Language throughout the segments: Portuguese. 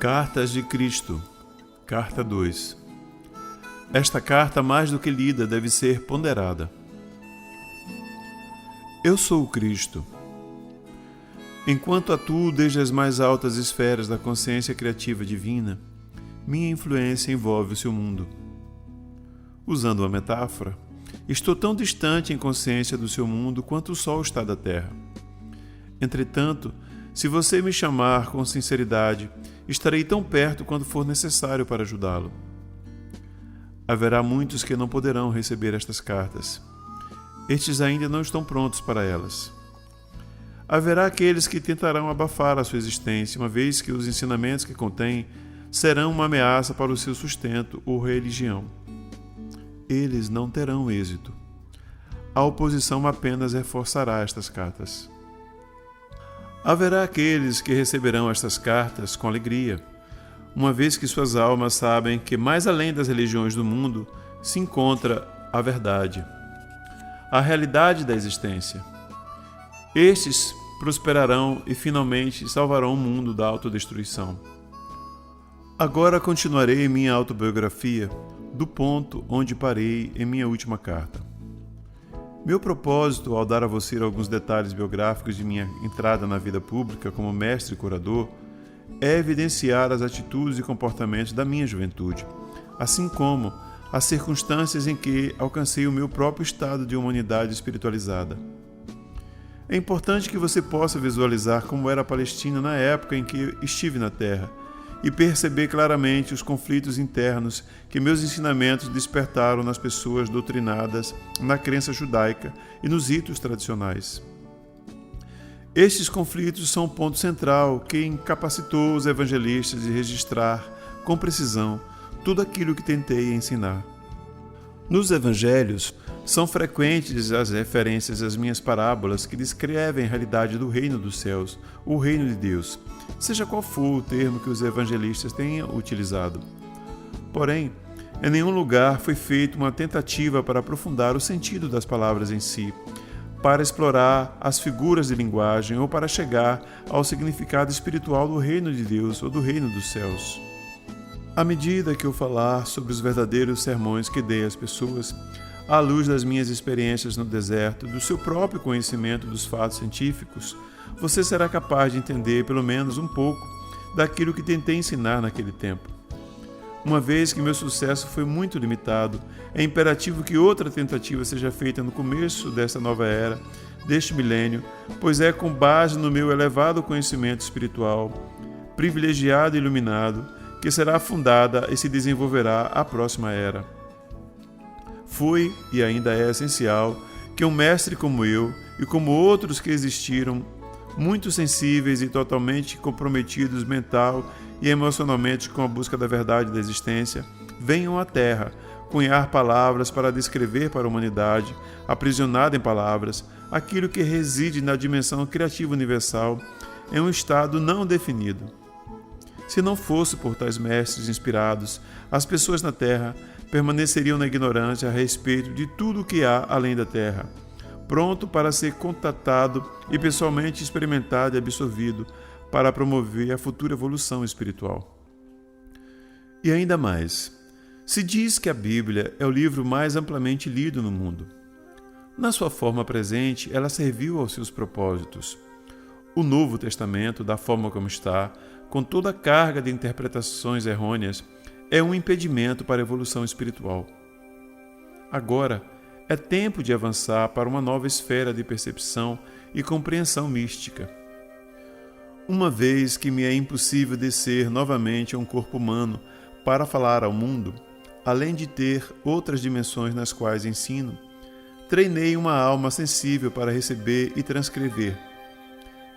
Cartas de Cristo, Carta 2. Esta carta, mais do que lida, deve ser ponderada. Eu sou o Cristo. Enquanto atuo desde as mais altas esferas da consciência criativa divina, minha influência envolve o seu mundo. Usando uma metáfora, estou tão distante em consciência do seu mundo quanto o Sol está da Terra. Entretanto, se você me chamar com sinceridade, estarei tão perto quanto for necessário para ajudá-lo. Haverá muitos que não poderão receber estas cartas. Estes ainda não estão prontos para elas. Haverá aqueles que tentarão abafar a sua existência, uma vez que os ensinamentos que contém serão uma ameaça para o seu sustento ou religião. Eles não terão êxito. A oposição apenas reforçará estas cartas. Haverá aqueles que receberão estas cartas com alegria, uma vez que suas almas sabem que mais além das religiões do mundo se encontra a verdade, a realidade da existência. Estes prosperarão e finalmente salvarão o mundo da autodestruição. Agora continuarei minha autobiografia do ponto onde parei em minha última carta. Meu propósito, ao dar a você alguns detalhes biográficos de minha entrada na vida pública como mestre e curador, é evidenciar as atitudes e comportamentos da minha juventude, assim como as circunstâncias em que alcancei o meu próprio estado de humanidade espiritualizada. É importante que você possa visualizar como era a Palestina na época em que estive na Terra e perceber claramente os conflitos internos que meus ensinamentos despertaram nas pessoas doutrinadas na crença judaica e nos ritos tradicionais. Estes conflitos são o ponto central que incapacitou os evangelistas de registrar, com precisão, tudo aquilo que tentei ensinar. Nos evangelhos, são frequentes as referências às minhas parábolas que descrevem a realidade do reino dos céus, o reino de Deus, seja qual for o termo que os evangelistas tenham utilizado. Porém, em nenhum lugar foi feita uma tentativa para aprofundar o sentido das palavras em si, para explorar as figuras de linguagem ou para chegar ao significado espiritual do reino de Deus ou do reino dos céus. À medida que eu falar sobre os verdadeiros sermões que dei às pessoas, à luz das minhas experiências no deserto, do seu próprio conhecimento dos fatos científicos, você será capaz de entender pelo menos um pouco daquilo que tentei ensinar naquele tempo. Uma vez que meu sucesso foi muito limitado, é imperativo que outra tentativa seja feita no começo desta nova era, deste milênio, pois é com base no meu elevado conhecimento espiritual, privilegiado e iluminado, que será fundada e se desenvolverá a próxima era. Foi e ainda é essencial que um mestre como eu e como outros que existiram, muito sensíveis e totalmente comprometidos mental e emocionalmente com a busca da verdade da existência, venham à Terra cunhar palavras para descrever para a humanidade, aprisionada em palavras, aquilo que reside na dimensão criativa universal em um estado não definido. Se não fosse por tais mestres inspirados, as pessoas na Terra permaneceriam na ignorância a respeito de tudo o que há além da Terra, pronto para ser contatado e pessoalmente experimentado e absorvido para promover a futura evolução espiritual. E ainda mais, se diz que a Bíblia é o livro mais amplamente lido no mundo. Na sua forma presente, ela serviu aos seus propósitos. O Novo Testamento, da forma como está, com toda a carga de interpretações errôneas, é um impedimento para a evolução espiritual. Agora, é tempo de avançar para uma nova esfera de percepção e compreensão mística. Uma vez que me é impossível descer novamente a um corpo humano para falar ao mundo, além de ter outras dimensões nas quais ensino, treinei uma alma sensível para receber e transcrever.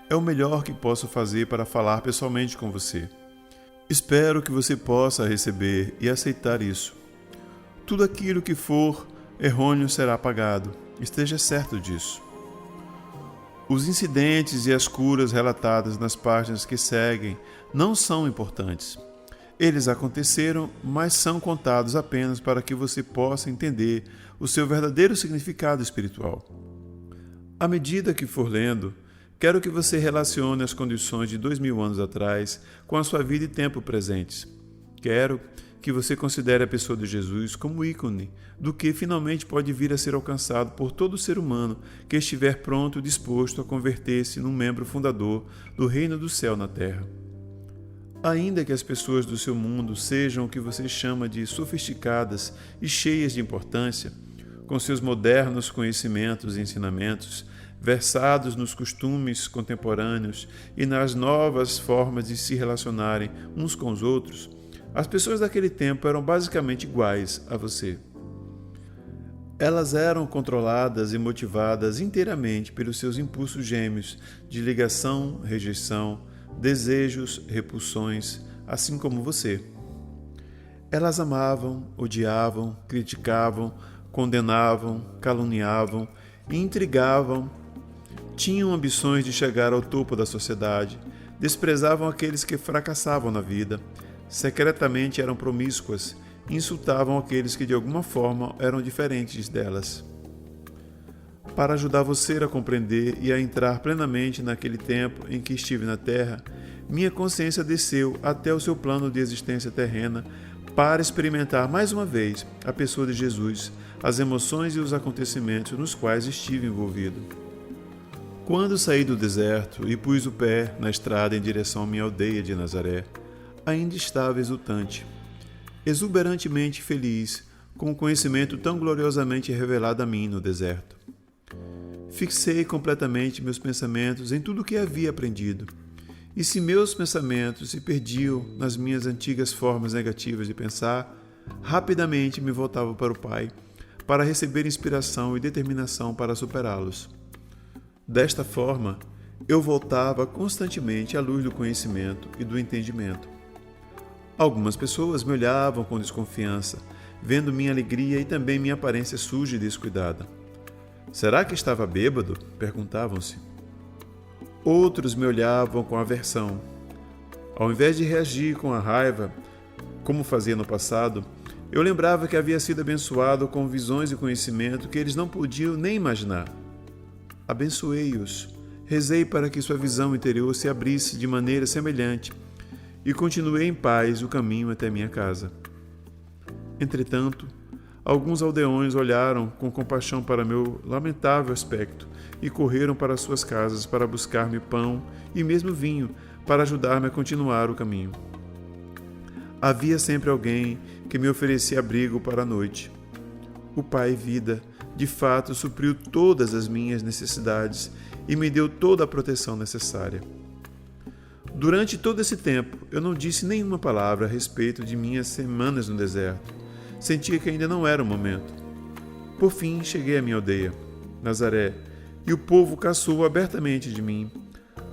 É o melhor que posso fazer para falar pessoalmente com você. Espero que você possa receber e aceitar isso. Tudo aquilo que for errôneo será apagado, esteja certo disso. Os incidentes e as curas relatadas nas páginas que seguem não são importantes. Eles aconteceram, mas são contados apenas para que você possa entender o seu verdadeiro significado espiritual. À medida que for lendo, Quero que você relacione as condições de 2000 anos atrás com a sua vida e tempo presentes. Quero que você considere a pessoa de Jesus como ícone do que finalmente pode vir a ser alcançado por todo ser humano que estiver pronto e disposto a converter-se num membro fundador do reino do céu na terra. Ainda que as pessoas do seu mundo sejam o que você chama de sofisticadas e cheias de importância, com seus modernos conhecimentos e ensinamentos, versados nos costumes contemporâneos e nas novas formas de se relacionarem uns com os outros, as pessoas daquele tempo eram basicamente iguais a você. Elas eram controladas e motivadas inteiramente pelos seus impulsos gêmeos de ligação, rejeição, desejos, repulsões, assim como você. Elas amavam, odiavam, criticavam, condenavam, caluniavam e intrigavam. Tinham ambições de chegar ao topo da sociedade, desprezavam aqueles que fracassavam na vida, secretamente eram promíscuas e insultavam aqueles que de alguma forma eram diferentes delas. Para ajudar você a compreender e a entrar plenamente naquele tempo em que estive na Terra, minha consciência desceu até o seu plano de existência terrena para experimentar mais uma vez a pessoa de Jesus, as emoções e os acontecimentos nos quais estive envolvido. Quando saí do deserto e pus o pé na estrada em direção à minha aldeia de Nazaré, ainda estava exultante, exuberantemente feliz com o conhecimento tão gloriosamente revelado a mim no deserto. Fixei completamente meus pensamentos em tudo o que havia aprendido, e se meus pensamentos se perdiam nas minhas antigas formas negativas de pensar, rapidamente me voltava para o Pai, para receber inspiração e determinação para superá-los. Desta forma, eu voltava constantemente à luz do conhecimento e do entendimento. Algumas pessoas me olhavam com desconfiança, vendo minha alegria e também minha aparência suja e descuidada. Será que estava bêbado? Perguntavam-se. Outros me olhavam com aversão. Ao invés de reagir com a raiva, como fazia no passado, eu lembrava que havia sido abençoado com visões e conhecimento que eles não podiam nem imaginar. Abençoei-os, rezei para que sua visão interior se abrisse de maneira semelhante e continuei em paz o caminho até minha casa. Entretanto, alguns aldeões olharam com compaixão para meu lamentável aspecto e correram para suas casas para buscar-me pão e mesmo vinho para ajudar-me a continuar o caminho. Havia sempre alguém que me oferecia abrigo para a noite. O Pai Vida, de fato, supriu todas as minhas necessidades e me deu toda a proteção necessária. Durante todo esse tempo, eu não disse nenhuma palavra a respeito de minhas semanas no deserto. Sentia que ainda não era o momento. Por fim, cheguei à minha aldeia, Nazaré, e o povo caçou abertamente de mim,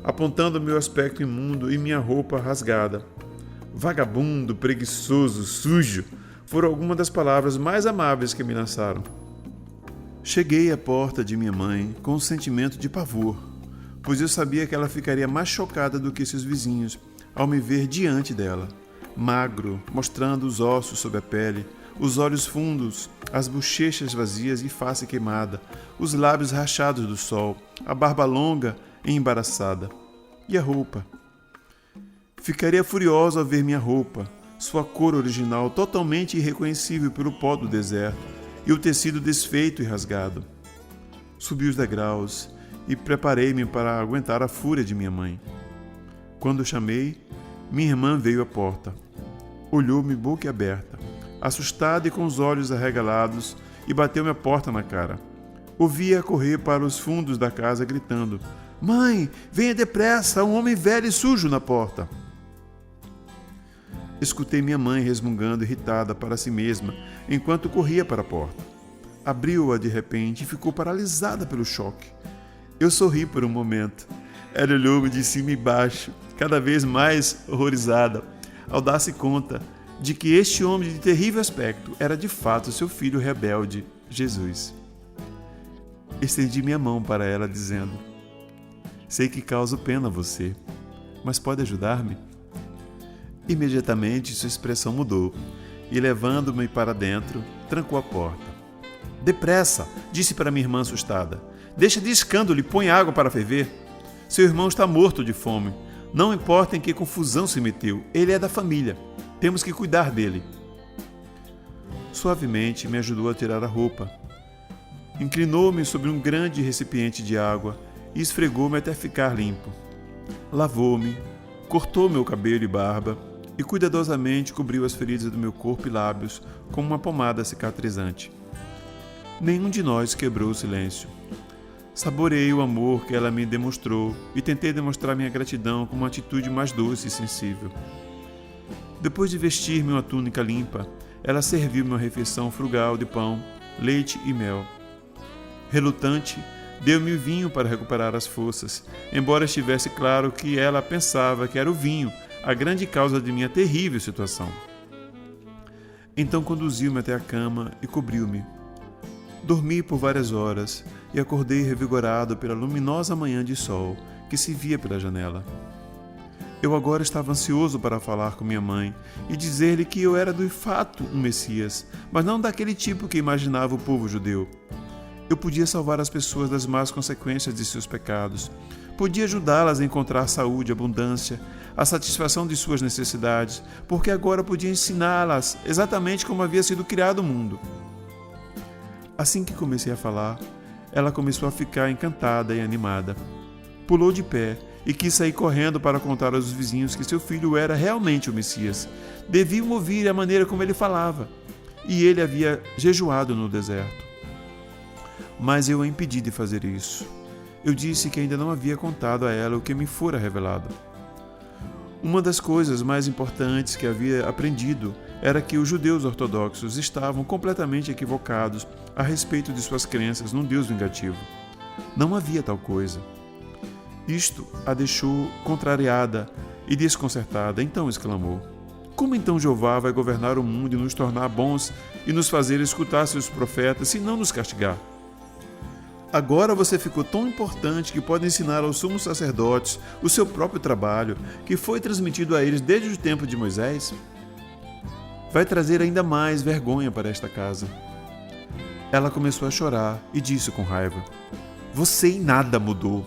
apontando meu aspecto imundo e minha roupa rasgada. Vagabundo, preguiçoso, sujo, foram algumas das palavras mais amáveis que me lançaram. Cheguei à porta de minha mãe com um sentimento de pavor, pois eu sabia que ela ficaria mais chocada do que seus vizinhos ao me ver diante dela, magro, mostrando os ossos sob a pele, os olhos fundos, as bochechas vazias e face queimada, os lábios rachados do sol, a barba longa e embaraçada. E a roupa? Ficaria furiosa ao ver minha roupa, sua cor original totalmente irreconhecível pelo pó do deserto e o tecido desfeito e rasgado. Subi os degraus e preparei-me para aguentar a fúria de minha mãe. Quando chamei, minha irmã veio à porta. Olhou-me boquiaberta, assustada e com os olhos arregalados, e bateu-me a porta na cara. Ouvi-a correr para os fundos da casa gritando: "Mãe, venha depressa, há um homem velho e sujo na porta." Escutei minha mãe resmungando irritada para si mesma enquanto corria para a porta. Abriu-a de repente e ficou paralisada pelo choque. Eu sorri por um momento. Ela olhou-me de cima e baixo, cada vez mais horrorizada, ao dar-se conta de que este homem de terrível aspecto era de fato seu filho rebelde, Jesus. Estendi minha mão para ela, dizendo: "Sei que causo pena a você, mas pode ajudar-me?" Imediatamente sua expressão mudou e, levando-me para dentro, trancou a porta. "Depressa!" disse para minha irmã assustada. "Deixa de escândalo e põe água para ferver." Seu irmão está morto de fome. Não importa em que confusão se meteu, ele é da família. Temos que cuidar dele. Suavemente me ajudou a tirar a roupa. Inclinou-me sobre um grande recipiente de água e esfregou-me até ficar limpo. Lavou-me, cortou meu cabelo e barba e cuidadosamente cobriu as feridas do meu corpo e lábios com uma pomada cicatrizante. Nenhum de nós quebrou o silêncio. Saboreei o amor que ela me demonstrou e tentei demonstrar minha gratidão com uma atitude mais doce e sensível. Depois de vestir-me uma túnica limpa, ela serviu-me uma refeição frugal de pão, leite e mel. Relutante, deu-me vinho para recuperar as forças, embora estivesse claro que ela pensava que era o vinho a grande causa de minha terrível situação. Então conduziu-me até a cama e cobriu-me. Dormi por várias horas e acordei revigorado pela luminosa manhã de sol que se via pela janela. Eu agora estava ansioso para falar com minha mãe e dizer-lhe que eu era de fato um Messias, mas não daquele tipo que imaginava o povo judeu. Eu podia salvar as pessoas das más consequências de seus pecados. Podia ajudá-las a encontrar saúde, abundância, a satisfação de suas necessidades, porque agora podia ensiná-las exatamente como havia sido criado o mundo. Assim que comecei a falar, ela começou a ficar encantada e animada. Pulou de pé e quis sair correndo para contar aos vizinhos que seu filho era realmente o Messias. Deviam ouvir a maneira como ele falava. E ele havia jejuado no deserto. Mas eu a impedi de fazer isso. Eu disse que ainda não havia contado a ela o que me fora revelado. Uma das coisas mais importantes que havia aprendido era que os judeus ortodoxos estavam completamente equivocados a respeito de suas crenças num Deus vingativo. Não havia tal coisa. Isto a deixou contrariada e desconcertada, então exclamou: como então Jeová vai governar o mundo e nos tornar bons e nos fazer escutar seus profetas, se não nos castigar? Agora você ficou tão importante que pode ensinar aos sumos sacerdotes o seu próprio trabalho, que foi transmitido a eles desde o tempo de Moisés? Vai trazer ainda mais vergonha para esta casa. Ela começou a chorar e disse com raiva: você em nada mudou.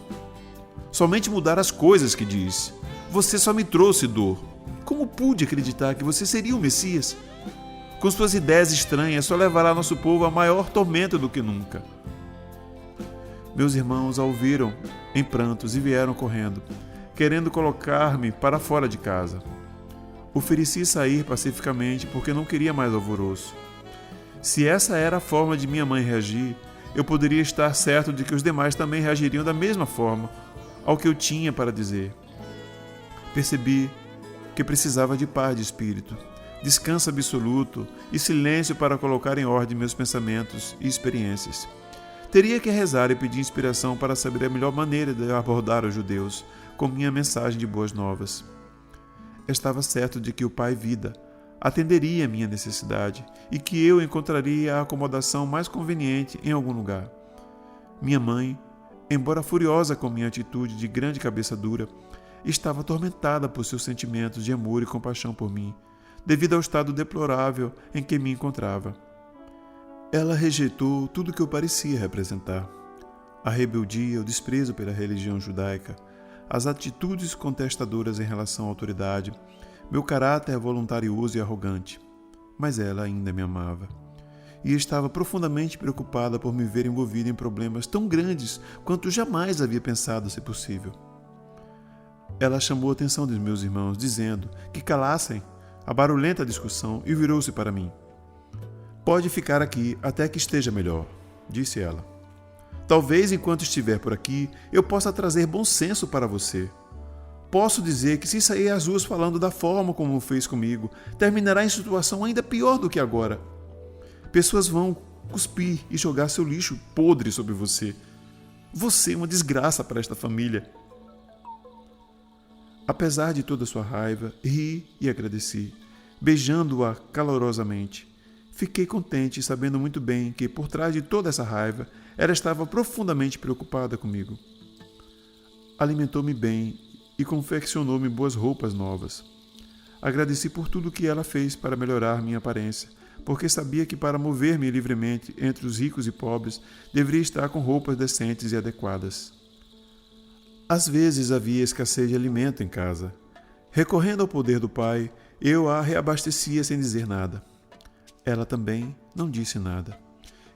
Somente mudar as coisas que disse. Você só me trouxe dor. Como pude acreditar que você seria o Messias? Com suas ideias estranhas, só levará nosso povo a maior tormento do que nunca. Meus irmãos a ouviram em prantos e vieram correndo, querendo colocar-me para fora de casa. Ofereci sair pacificamente porque não queria mais alvoroço. Se essa era a forma de minha mãe reagir, eu poderia estar certo de que os demais também reagiriam da mesma forma ao que eu tinha para dizer. Percebi que precisava de paz de espírito, descanso absoluto e silêncio para colocar em ordem meus pensamentos e experiências. Teria que rezar e pedir inspiração para saber a melhor maneira de abordar os judeus com minha mensagem de boas novas. Estava certo de que o Pai Vida atenderia a minha necessidade e que eu encontraria a acomodação mais conveniente em algum lugar. Minha mãe, embora furiosa com minha atitude de grande cabeça dura, estava atormentada por seus sentimentos de amor e compaixão por mim, devido ao estado deplorável em que me encontrava. Ela rejeitou tudo que eu parecia representar: a rebeldia, o desprezo pela religião judaica, as atitudes contestadoras em relação à autoridade, meu caráter voluntarioso e arrogante. Mas ela ainda me amava. E estava profundamente preocupada por me ver envolvido em problemas tão grandes quanto jamais havia pensado ser possível. Ela chamou a atenção dos meus irmãos, dizendo que calassem a barulhenta discussão, e virou-se para mim. Pode ficar aqui até que esteja melhor, disse ela. Talvez enquanto estiver por aqui, eu possa trazer bom senso para você. Posso dizer que se sair às ruas falando da forma como fez comigo, terminará em situação ainda pior do que agora. Pessoas vão cuspir e jogar seu lixo podre sobre você. Você é uma desgraça para esta família. Apesar de toda sua raiva, ri e agradeci, beijando-a calorosamente. Fiquei contente, sabendo muito bem que, por trás de toda essa raiva, ela estava profundamente preocupada comigo. Alimentou-me bem e confeccionou-me boas roupas novas. Agradeci por tudo que ela fez para melhorar minha aparência, porque sabia que para mover-me livremente entre os ricos e pobres, deveria estar com roupas decentes e adequadas. Às vezes havia escassez de alimento em casa. Recorrendo ao poder do Pai, eu a reabastecia sem dizer nada. Ela também não disse nada.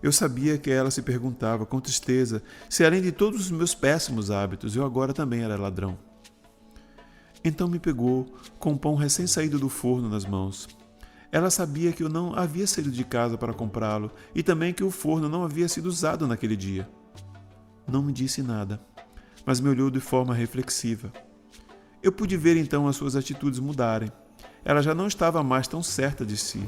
Eu sabia que ela se perguntava com tristeza se, além de todos os meus péssimos hábitos, eu agora também era ladrão. Então me pegou com um pão recém-saído do forno nas mãos. Ela sabia que eu não havia saído de casa para comprá-lo e também que o forno não havia sido usado naquele dia. Não me disse nada, mas me olhou de forma reflexiva. Eu pude ver então as suas atitudes mudarem. Ela já não estava mais tão certa de si.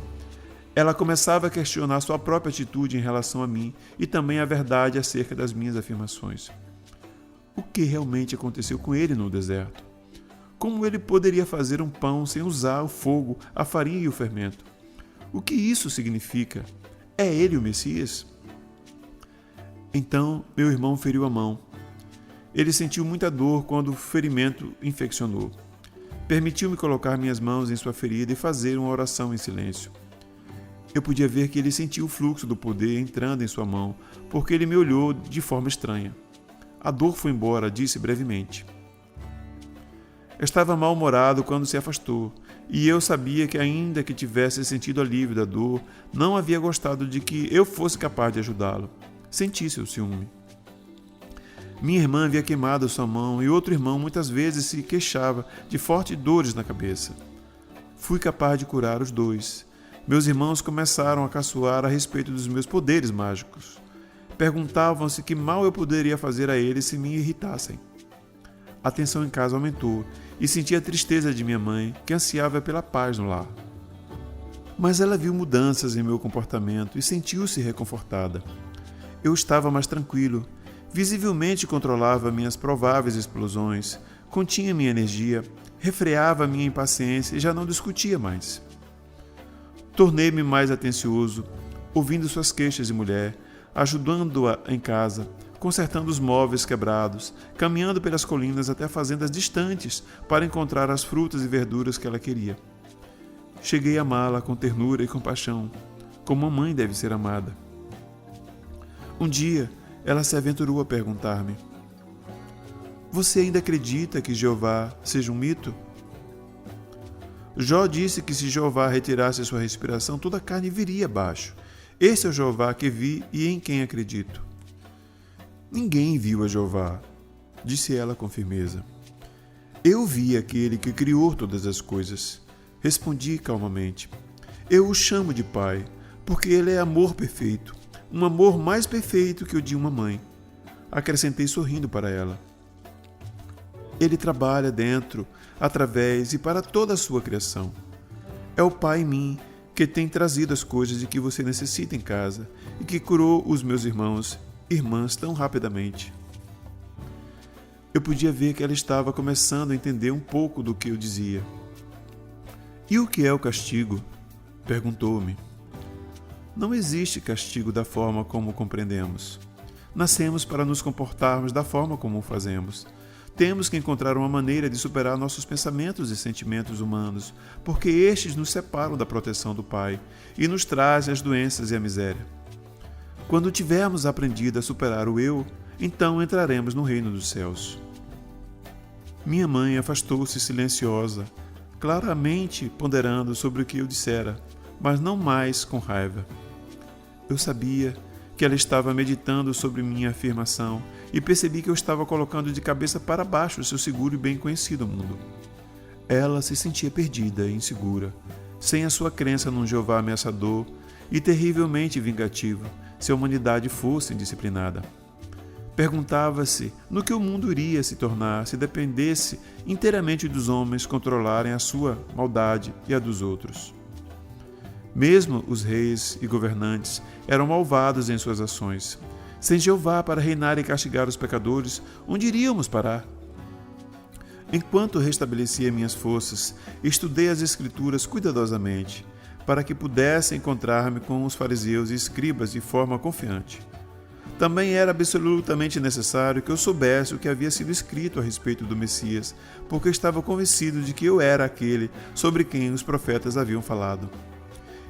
Ela começava a questionar sua própria atitude em relação a mim e também a verdade acerca das minhas afirmações. O que realmente aconteceu com ele no deserto? Como ele poderia fazer um pão sem usar o fogo, a farinha e o fermento? O que isso significa? É ele o Messias? Então meu irmão feriu a mão. Ele sentiu muita dor quando o ferimento infeccionou. Permitiu-me colocar minhas mãos em sua ferida e fazer uma oração em silêncio. Eu podia ver que ele sentiu o fluxo do poder entrando em sua mão, porque ele me olhou de forma estranha. A dor foi embora, disse brevemente. Estava mal-humorado quando se afastou, e eu sabia que, ainda que tivesse sentido alívio da dor, não havia gostado de que eu fosse capaz de ajudá-lo. Senti seu ciúme. Minha irmã havia queimado sua mão e outro irmão muitas vezes se queixava de fortes dores na cabeça. Fui capaz de curar os dois. Meus irmãos começaram a caçoar a respeito dos meus poderes mágicos. Perguntavam-se que mal eu poderia fazer a eles se me irritassem. A tensão em casa aumentou e senti a tristeza de minha mãe, que ansiava pela paz no lar. Mas ela viu mudanças em meu comportamento e sentiu-se reconfortada. Eu estava mais tranquilo, visivelmente controlava minhas prováveis explosões, continha minha energia, refreava minha impaciência e já não discutia mais. Tornei-me mais atencioso, ouvindo suas queixas de mulher, ajudando-a em casa, consertando os móveis quebrados, caminhando pelas colinas até fazendas distantes para encontrar as frutas e verduras que ela queria. Cheguei a amá-la com ternura e compaixão, como uma mãe deve ser amada. Um dia, ela se aventurou a perguntar-me: "Você ainda acredita que Jeová seja um mito?" Jó disse que se Jeová retirasse sua respiração, toda a carne viria abaixo. Esse é o Jeová que vi e em quem acredito. Ninguém viu a Jeová, disse ela com firmeza. Eu vi aquele que criou todas as coisas. Respondi calmamente. Eu o chamo de Pai, porque ele é amor perfeito, um amor mais perfeito que o de uma mãe. Acrescentei sorrindo para ela. Ele trabalha dentro, através e para toda a sua criação. É o Pai em mim que tem trazido as coisas de que você necessita em casa e que curou os meus irmãos e irmãs tão rapidamente. Eu podia ver que ela estava começando a entender um pouco do que eu dizia. E o que é o castigo? Perguntou-me. Não existe castigo da forma como compreendemos. Nascemos para nos comportarmos da forma como o fazemos. Temos que encontrar uma maneira de superar nossos pensamentos e sentimentos humanos, porque estes nos separam da proteção do Pai e nos trazem as doenças e a miséria. Quando tivermos aprendido a superar o eu, então entraremos no reino dos céus. Minha mãe afastou-se silenciosa, claramente ponderando sobre o que eu dissera, mas não mais com raiva. Eu sabia que ela estava meditando sobre minha afirmação e percebi que eu estava colocando de cabeça para baixo o seu seguro e bem conhecido mundo. Ela se sentia perdida e insegura, sem a sua crença num Jeová ameaçador e terrivelmente vingativo, se a humanidade fosse indisciplinada. Perguntava-se no que o mundo iria se tornar se dependesse inteiramente dos homens controlarem a sua maldade e a dos outros. Mesmo os reis e governantes eram malvados em suas ações. Sem Jeová para reinar e castigar os pecadores, onde iríamos parar? Enquanto restabelecia minhas forças, estudei as Escrituras cuidadosamente, para que pudesse encontrar-me com os fariseus e escribas de forma confiante. Também era absolutamente necessário que eu soubesse o que havia sido escrito a respeito do Messias, porque estava convencido de que eu era aquele sobre quem os profetas haviam falado.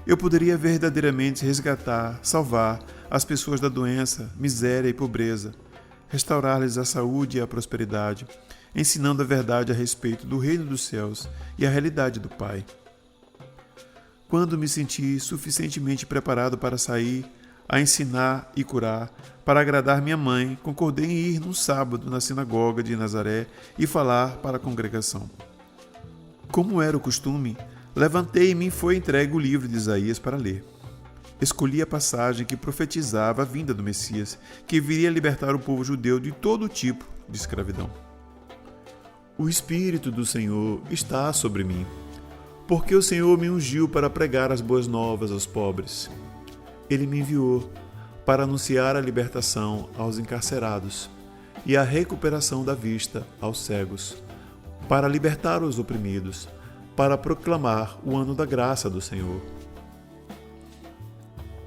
Eu poderia verdadeiramente resgatar, salvar as pessoas da doença, miséria e pobreza, restaurar-lhes a saúde e a prosperidade, ensinando a verdade a respeito do reino dos céus e a realidade do Pai. Quando me senti suficientemente preparado para sair, a ensinar e curar, para agradar minha mãe, concordei em ir num sábado na sinagoga de Nazaré e falar para a congregação. Como era o costume, levantei-me e foi entregue o livro de Isaías para ler. Escolhi a passagem que profetizava a vinda do Messias, que viria libertar o povo judeu de todo tipo de escravidão. O Espírito do Senhor está sobre mim, porque o Senhor me ungiu para pregar as boas novas aos pobres. Ele me enviou para anunciar a libertação aos encarcerados e a recuperação da vista aos cegos, para libertar os oprimidos, para proclamar o ano da graça do Senhor.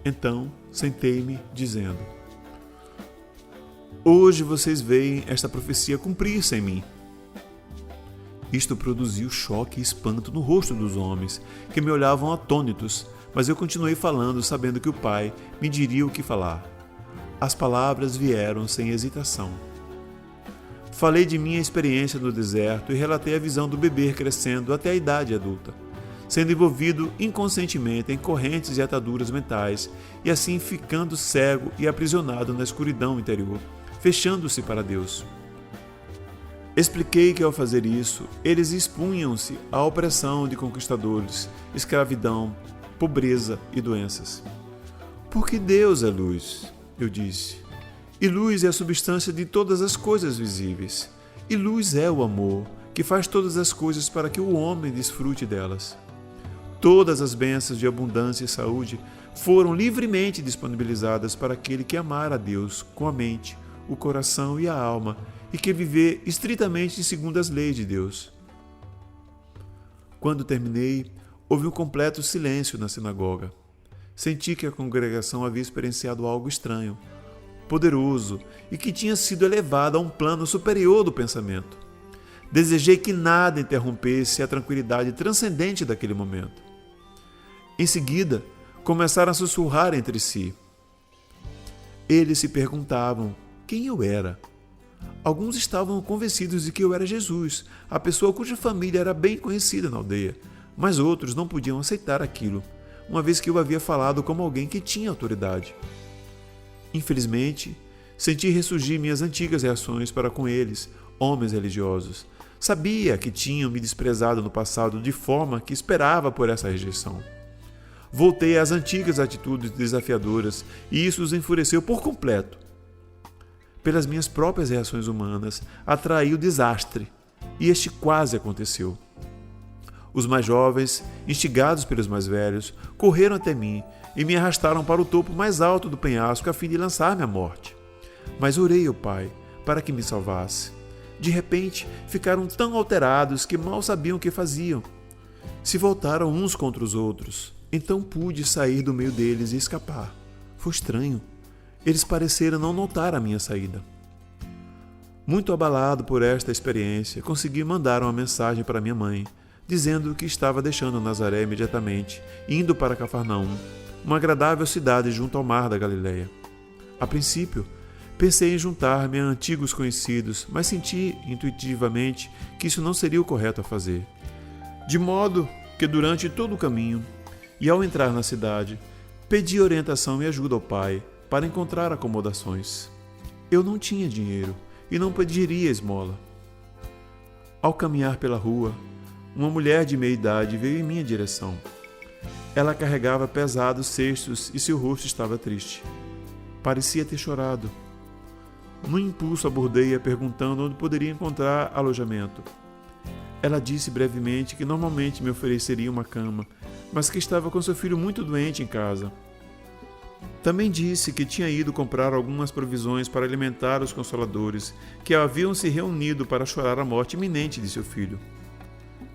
Então sentei-me, dizendo: Hoje vocês veem esta profecia cumprir-se em mim. Isto produziu choque e espanto no rosto dos homens, que me olhavam atônitos, mas eu continuei falando, sabendo que o Pai me diria o que falar. As palavras vieram sem hesitação. Falei de minha experiência no deserto e relatei a visão do bebê crescendo até a idade adulta, sendo envolvido inconscientemente em correntes e ataduras mentais e assim ficando cego e aprisionado na escuridão interior, fechando-se para Deus. Expliquei que ao fazer isso, eles expunham-se à opressão de conquistadores, escravidão, pobreza e doenças. Porque Deus é luz, eu disse, e luz é a substância de todas as coisas visíveis, e luz é o amor, que faz todas as coisas para que o homem desfrute delas. Todas as bênçãos de abundância e saúde foram livremente disponibilizadas para aquele que amar a Deus com a mente, o coração e a alma, e que viver estritamente segundo as leis de Deus. Quando terminei, houve um completo silêncio na sinagoga. Senti que a congregação havia experienciado algo estranho, poderoso e que tinha sido elevado a um plano superior do pensamento. Desejei que nada interrompesse a tranquilidade transcendente daquele momento. Em seguida, começaram a sussurrar entre si. Eles se perguntavam quem eu era. Alguns estavam convencidos de que eu era Jesus, a pessoa cuja família era bem conhecida na aldeia, mas outros não podiam aceitar aquilo, uma vez que eu havia falado como alguém que tinha autoridade. Infelizmente, senti ressurgir minhas antigas reações para com eles, homens religiosos. Sabia que tinham me desprezado no passado de forma que esperava por essa rejeição. Voltei às antigas atitudes desafiadoras e isso os enfureceu por completo. Pelas minhas próprias reações humanas, atraí o desastre, e este quase aconteceu. Os mais jovens, instigados pelos mais velhos, correram até mim e me arrastaram para o topo mais alto do penhasco a fim de lançar-me à morte. Mas orei ao Pai para que me salvasse. De repente, ficaram tão alterados que mal sabiam o que faziam. Se voltaram uns contra os outros. Então pude sair do meio deles e escapar. Foi estranho. Eles pareceram não notar a minha saída. Muito abalado por esta experiência, consegui mandar uma mensagem para minha mãe, dizendo que estava deixando Nazaré imediatamente, indo para Cafarnaum, uma agradável cidade junto ao mar da Galileia. A princípio, pensei em juntar-me a antigos conhecidos, mas senti intuitivamente que isso não seria o correto a fazer. De modo que durante todo o caminho, e ao entrar na cidade, pedi orientação e ajuda ao Pai, para encontrar acomodações. Eu não tinha dinheiro e não pediria esmola. Ao caminhar pela rua, uma mulher de meia idade veio em minha direção. Ela carregava pesados cestos e seu rosto estava triste. Parecia ter chorado. No impulso abordei-a perguntando onde poderia encontrar alojamento. Ela disse brevemente que normalmente me ofereceria uma cama, mas que estava com seu filho muito doente em casa. Também disse que tinha ido comprar algumas provisões para alimentar os consoladores, que haviam se reunido para chorar a morte iminente de seu filho.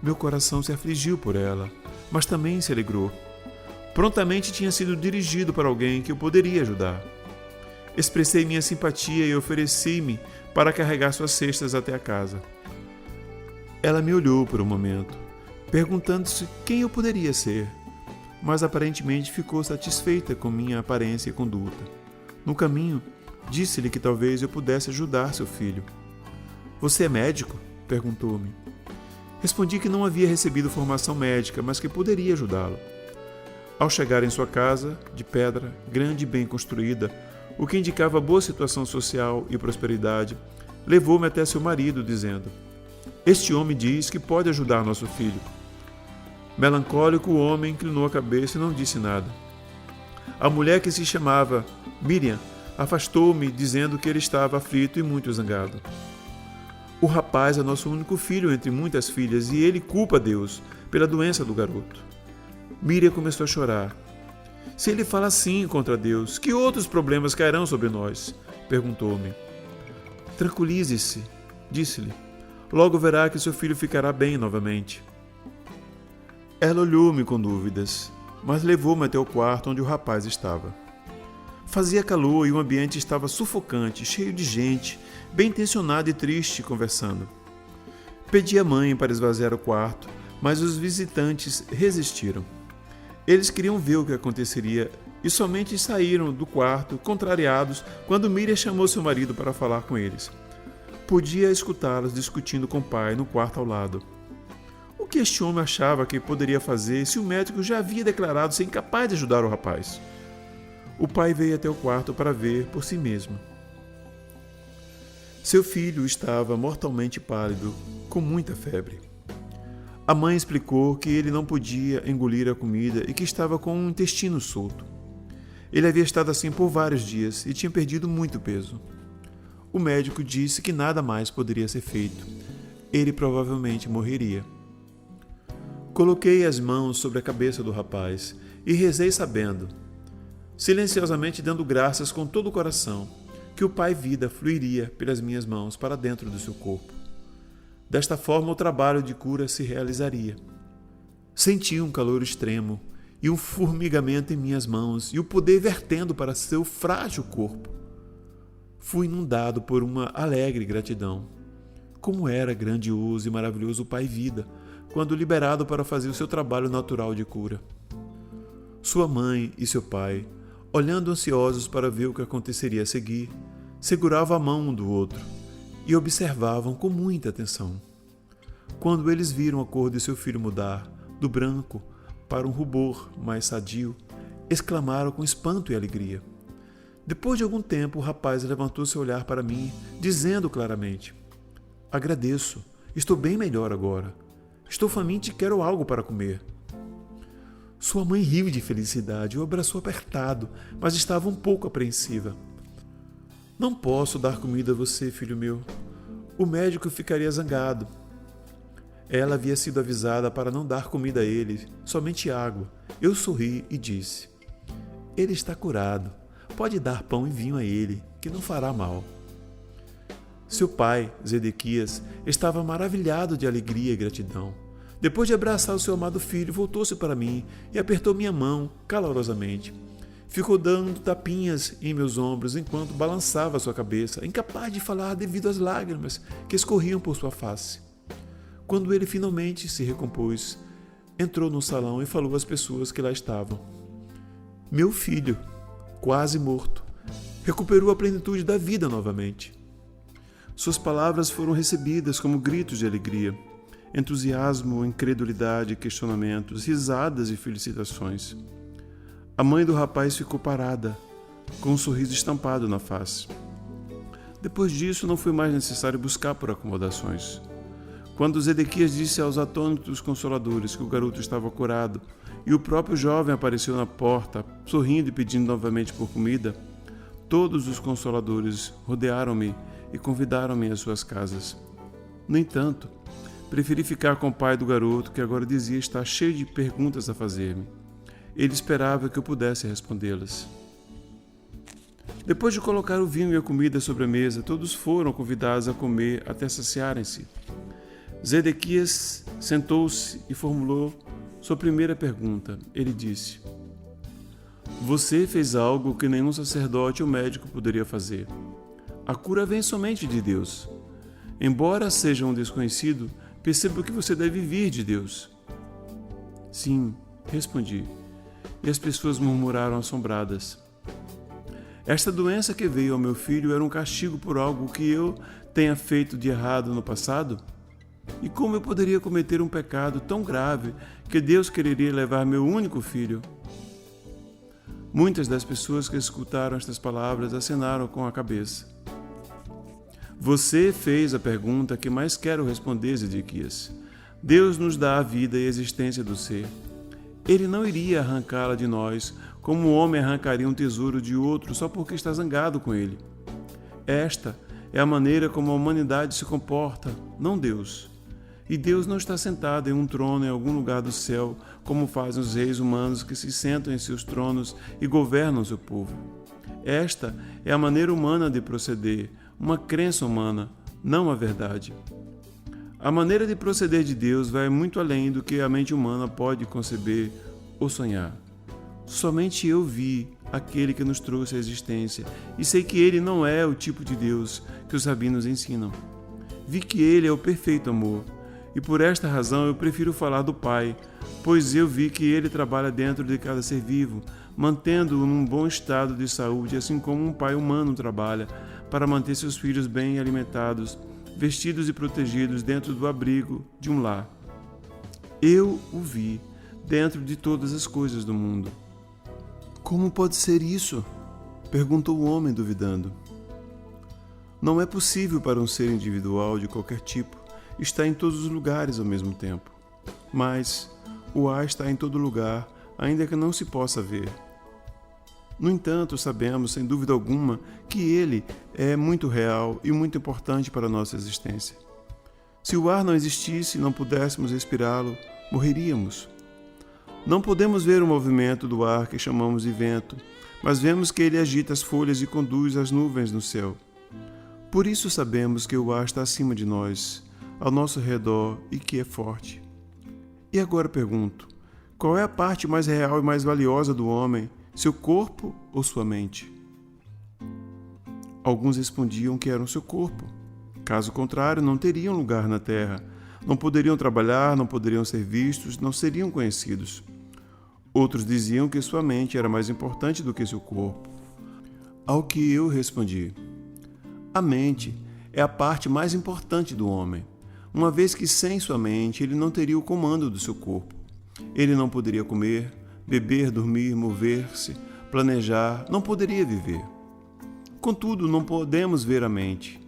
Meu coração se afligiu por ela, mas também se alegrou. Prontamente tinha sido dirigido para alguém que eu poderia ajudar. Expressei minha simpatia e ofereci-me para carregar suas cestas até a casa. Ela me olhou por um momento, perguntando-se quem eu poderia ser, mas aparentemente ficou satisfeita com minha aparência e conduta. No caminho, disse-lhe que talvez eu pudesse ajudar seu filho. Você é médico? perguntou-me. Respondi que não havia recebido formação médica, mas que poderia ajudá-lo. Ao chegar em sua casa, de pedra, grande e bem construída, o que indicava boa situação social e prosperidade, levou-me até seu marido, dizendo: "Este homem diz que pode ajudar nosso filho." Melancólico, o homem inclinou a cabeça e não disse nada. A mulher, que se chamava Miriam, afastou-me, dizendo que ele estava aflito e muito zangado. "O rapaz é nosso único filho entre muitas filhas e ele culpa Deus pela doença do garoto." Miriam começou a chorar. "Se ele fala assim contra Deus, que outros problemas cairão sobre nós?" perguntou-me. "Tranquilize-se", disse-lhe. "Logo verá que seu filho ficará bem novamente." Ela olhou-me com dúvidas, mas levou-me até o quarto onde o rapaz estava. Fazia calor e o ambiente estava sufocante, cheio de gente, bem intencionada e triste, conversando. Pedi à mãe para esvaziar o quarto, mas os visitantes resistiram. Eles queriam ver o que aconteceria e somente saíram do quarto, contrariados, quando Miriam chamou seu marido para falar com eles. Podia escutá-los discutindo com o pai no quarto ao lado. O que este homem achava que poderia fazer se o médico já havia declarado ser incapaz de ajudar o rapaz? O pai veio até o quarto para ver por si mesmo. Seu filho estava mortalmente pálido, com muita febre. A mãe explicou que ele não podia engolir a comida e que estava com um intestino solto. Ele havia estado assim por vários dias e tinha perdido muito peso. O médico disse que nada mais poderia ser feito. Ele provavelmente morreria. Coloquei as mãos sobre a cabeça do rapaz e rezei sabendo, silenciosamente dando graças com todo o coração, que o Pai Vida fluiria pelas minhas mãos para dentro do seu corpo. Desta forma, o trabalho de cura se realizaria. Senti um calor extremo e um formigamento em minhas mãos e o poder vertendo para seu frágil corpo. Fui inundado por uma alegre gratidão. Como era grandioso e maravilhoso o Pai Vida, quando liberado para fazer o seu trabalho natural de cura. Sua mãe e seu pai, olhando ansiosos para ver o que aconteceria a seguir, seguravam a mão um do outro e observavam com muita atenção. Quando eles viram a cor de seu filho mudar do branco para um rubor mais sadio, exclamaram com espanto e alegria. Depois de algum tempo, o rapaz levantou seu olhar para mim, dizendo claramente: "Agradeço, estou bem melhor agora. Estou faminto e quero algo para comer." Sua mãe riu de felicidade e o abraçou apertado, mas estava um pouco apreensiva. "Não posso dar comida a você, filho meu. O médico ficaria zangado." Ela havia sido avisada para não dar comida a ele, somente água. Eu sorri e disse: "Ele está curado. Pode dar pão e vinho a ele, que não fará mal." Seu pai, Zedequias, estava maravilhado de alegria e gratidão. Depois de abraçar o seu amado filho, voltou-se para mim e apertou minha mão calorosamente. Ficou dando tapinhas em meus ombros enquanto balançava sua cabeça, incapaz de falar devido às lágrimas que escorriam por sua face. Quando ele finalmente se recompôs, entrou no salão e falou às pessoas que lá estavam: "Meu filho, quase morto, recuperou a plenitude da vida novamente." Suas palavras foram recebidas como gritos de alegria, entusiasmo, incredulidade, questionamentos, risadas e felicitações. A mãe do rapaz ficou parada, com um sorriso estampado na face. Depois disso, não foi mais necessário buscar por acomodações. Quando Zedequias disse aos atônitos consoladores que o garoto estava curado e o próprio jovem apareceu na porta, sorrindo e pedindo novamente por comida, todos os consoladores rodearam-me e convidaram-me às suas casas. No entanto, preferi ficar com o pai do garoto, que agora dizia estar cheio de perguntas a fazer-me. Ele esperava que eu pudesse respondê-las. Depois de colocar o vinho e a comida sobre a mesa, todos foram convidados a comer até saciarem-se. Zedequias sentou-se e formulou sua primeira pergunta. Ele disse: "Você fez algo que nenhum sacerdote ou médico poderia fazer. A cura vem somente de Deus. Embora seja um desconhecido, percebo que você deve vir de Deus." "Sim", respondi, e as pessoas murmuraram assombradas. "Esta doença que veio ao meu filho era um castigo por algo que eu tenha feito de errado no passado?" E como eu poderia cometer um pecado tão grave que Deus quereria levar meu único filho? Muitas das pessoas que escutaram estas palavras acenaram com a cabeça. Você fez a pergunta que mais quero responder, Zedequias. Deus nos dá a vida e a existência do ser. Ele não iria arrancá-la de nós como um homem arrancaria um tesouro de outro só porque está zangado com ele. Esta é a maneira como a humanidade se comporta, não Deus. E Deus não está sentado em um trono em algum lugar do céu, como fazem os reis humanos que se sentam em seus tronos e governam seu povo. Esta é a maneira humana de proceder, uma crença humana, não a verdade. A maneira de proceder de Deus vai muito além do que a mente humana pode conceber ou sonhar. Somente eu vi aquele que nos trouxe à existência e sei que ele não é o tipo de Deus que os rabinos ensinam. Vi que ele é o perfeito amor e por esta razão eu prefiro falar do Pai, pois eu vi que ele trabalha dentro de cada ser vivo, mantendo-o num bom estado de saúde, assim como um pai humano trabalha para manter seus filhos bem alimentados, vestidos e protegidos dentro do abrigo de um lar. Eu o vi dentro de todas as coisas do mundo. Como pode ser isso? Perguntou o homem, duvidando. Não é possível para um ser individual de qualquer tipo estar em todos os lugares ao mesmo tempo. Mas o ar está em todo lugar, ainda que não se possa ver. No entanto, sabemos, sem dúvida alguma, que ele é muito real e muito importante para a nossa existência. Se o ar não existisse e não pudéssemos respirá-lo, morreríamos. Não podemos ver o movimento do ar que chamamos de vento, mas vemos que ele agita as folhas e conduz as nuvens no céu. Por isso sabemos que o ar está acima de nós, ao nosso redor e que é forte. E agora pergunto, qual é a parte mais real e mais valiosa do homem, seu corpo ou sua mente? Alguns respondiam que era o seu corpo. Caso contrário, não teriam lugar na terra. Não poderiam trabalhar, não poderiam ser vistos, não seriam conhecidos. Outros diziam que sua mente era mais importante do que seu corpo. Ao que eu respondi: a mente é a parte mais importante do homem, uma vez que sem sua mente ele não teria o comando do seu corpo. Ele não poderia comer, beber, dormir, mover-se, planejar, não poderia viver. Contudo, não podemos ver a mente.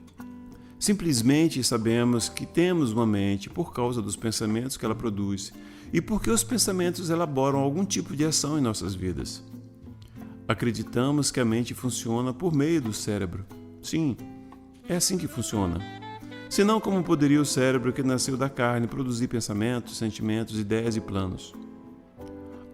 Simplesmente sabemos que temos uma mente por causa dos pensamentos que ela produz e porque os pensamentos elaboram algum tipo de ação em nossas vidas. Acreditamos que a mente funciona por meio do cérebro. Sim, é assim que funciona. Senão, como poderia o cérebro que nasceu da carne produzir pensamentos, sentimentos, ideias e planos?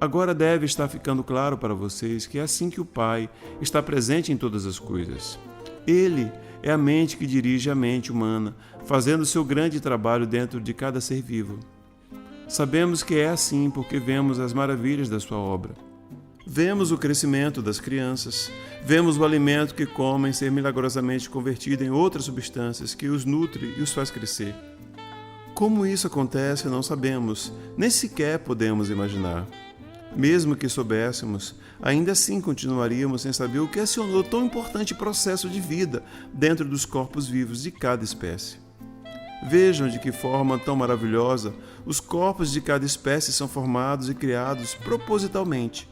Agora deve estar ficando claro para vocês que é assim que o Pai está presente em todas as coisas. Ele é a mente que dirige a mente humana, fazendo seu grande trabalho dentro de cada ser vivo. Sabemos que é assim porque vemos as maravilhas da sua obra. Vemos o crescimento das crianças, vemos o alimento que comem ser milagrosamente convertido em outras substâncias que os nutre e os faz crescer. Como isso acontece, não sabemos, nem sequer podemos imaginar. Mesmo que soubéssemos, ainda assim continuaríamos sem saber o que acionou tão importante processo de vida dentro dos corpos vivos de cada espécie. Vejam de que forma tão maravilhosa os corpos de cada espécie são formados e criados propositalmente,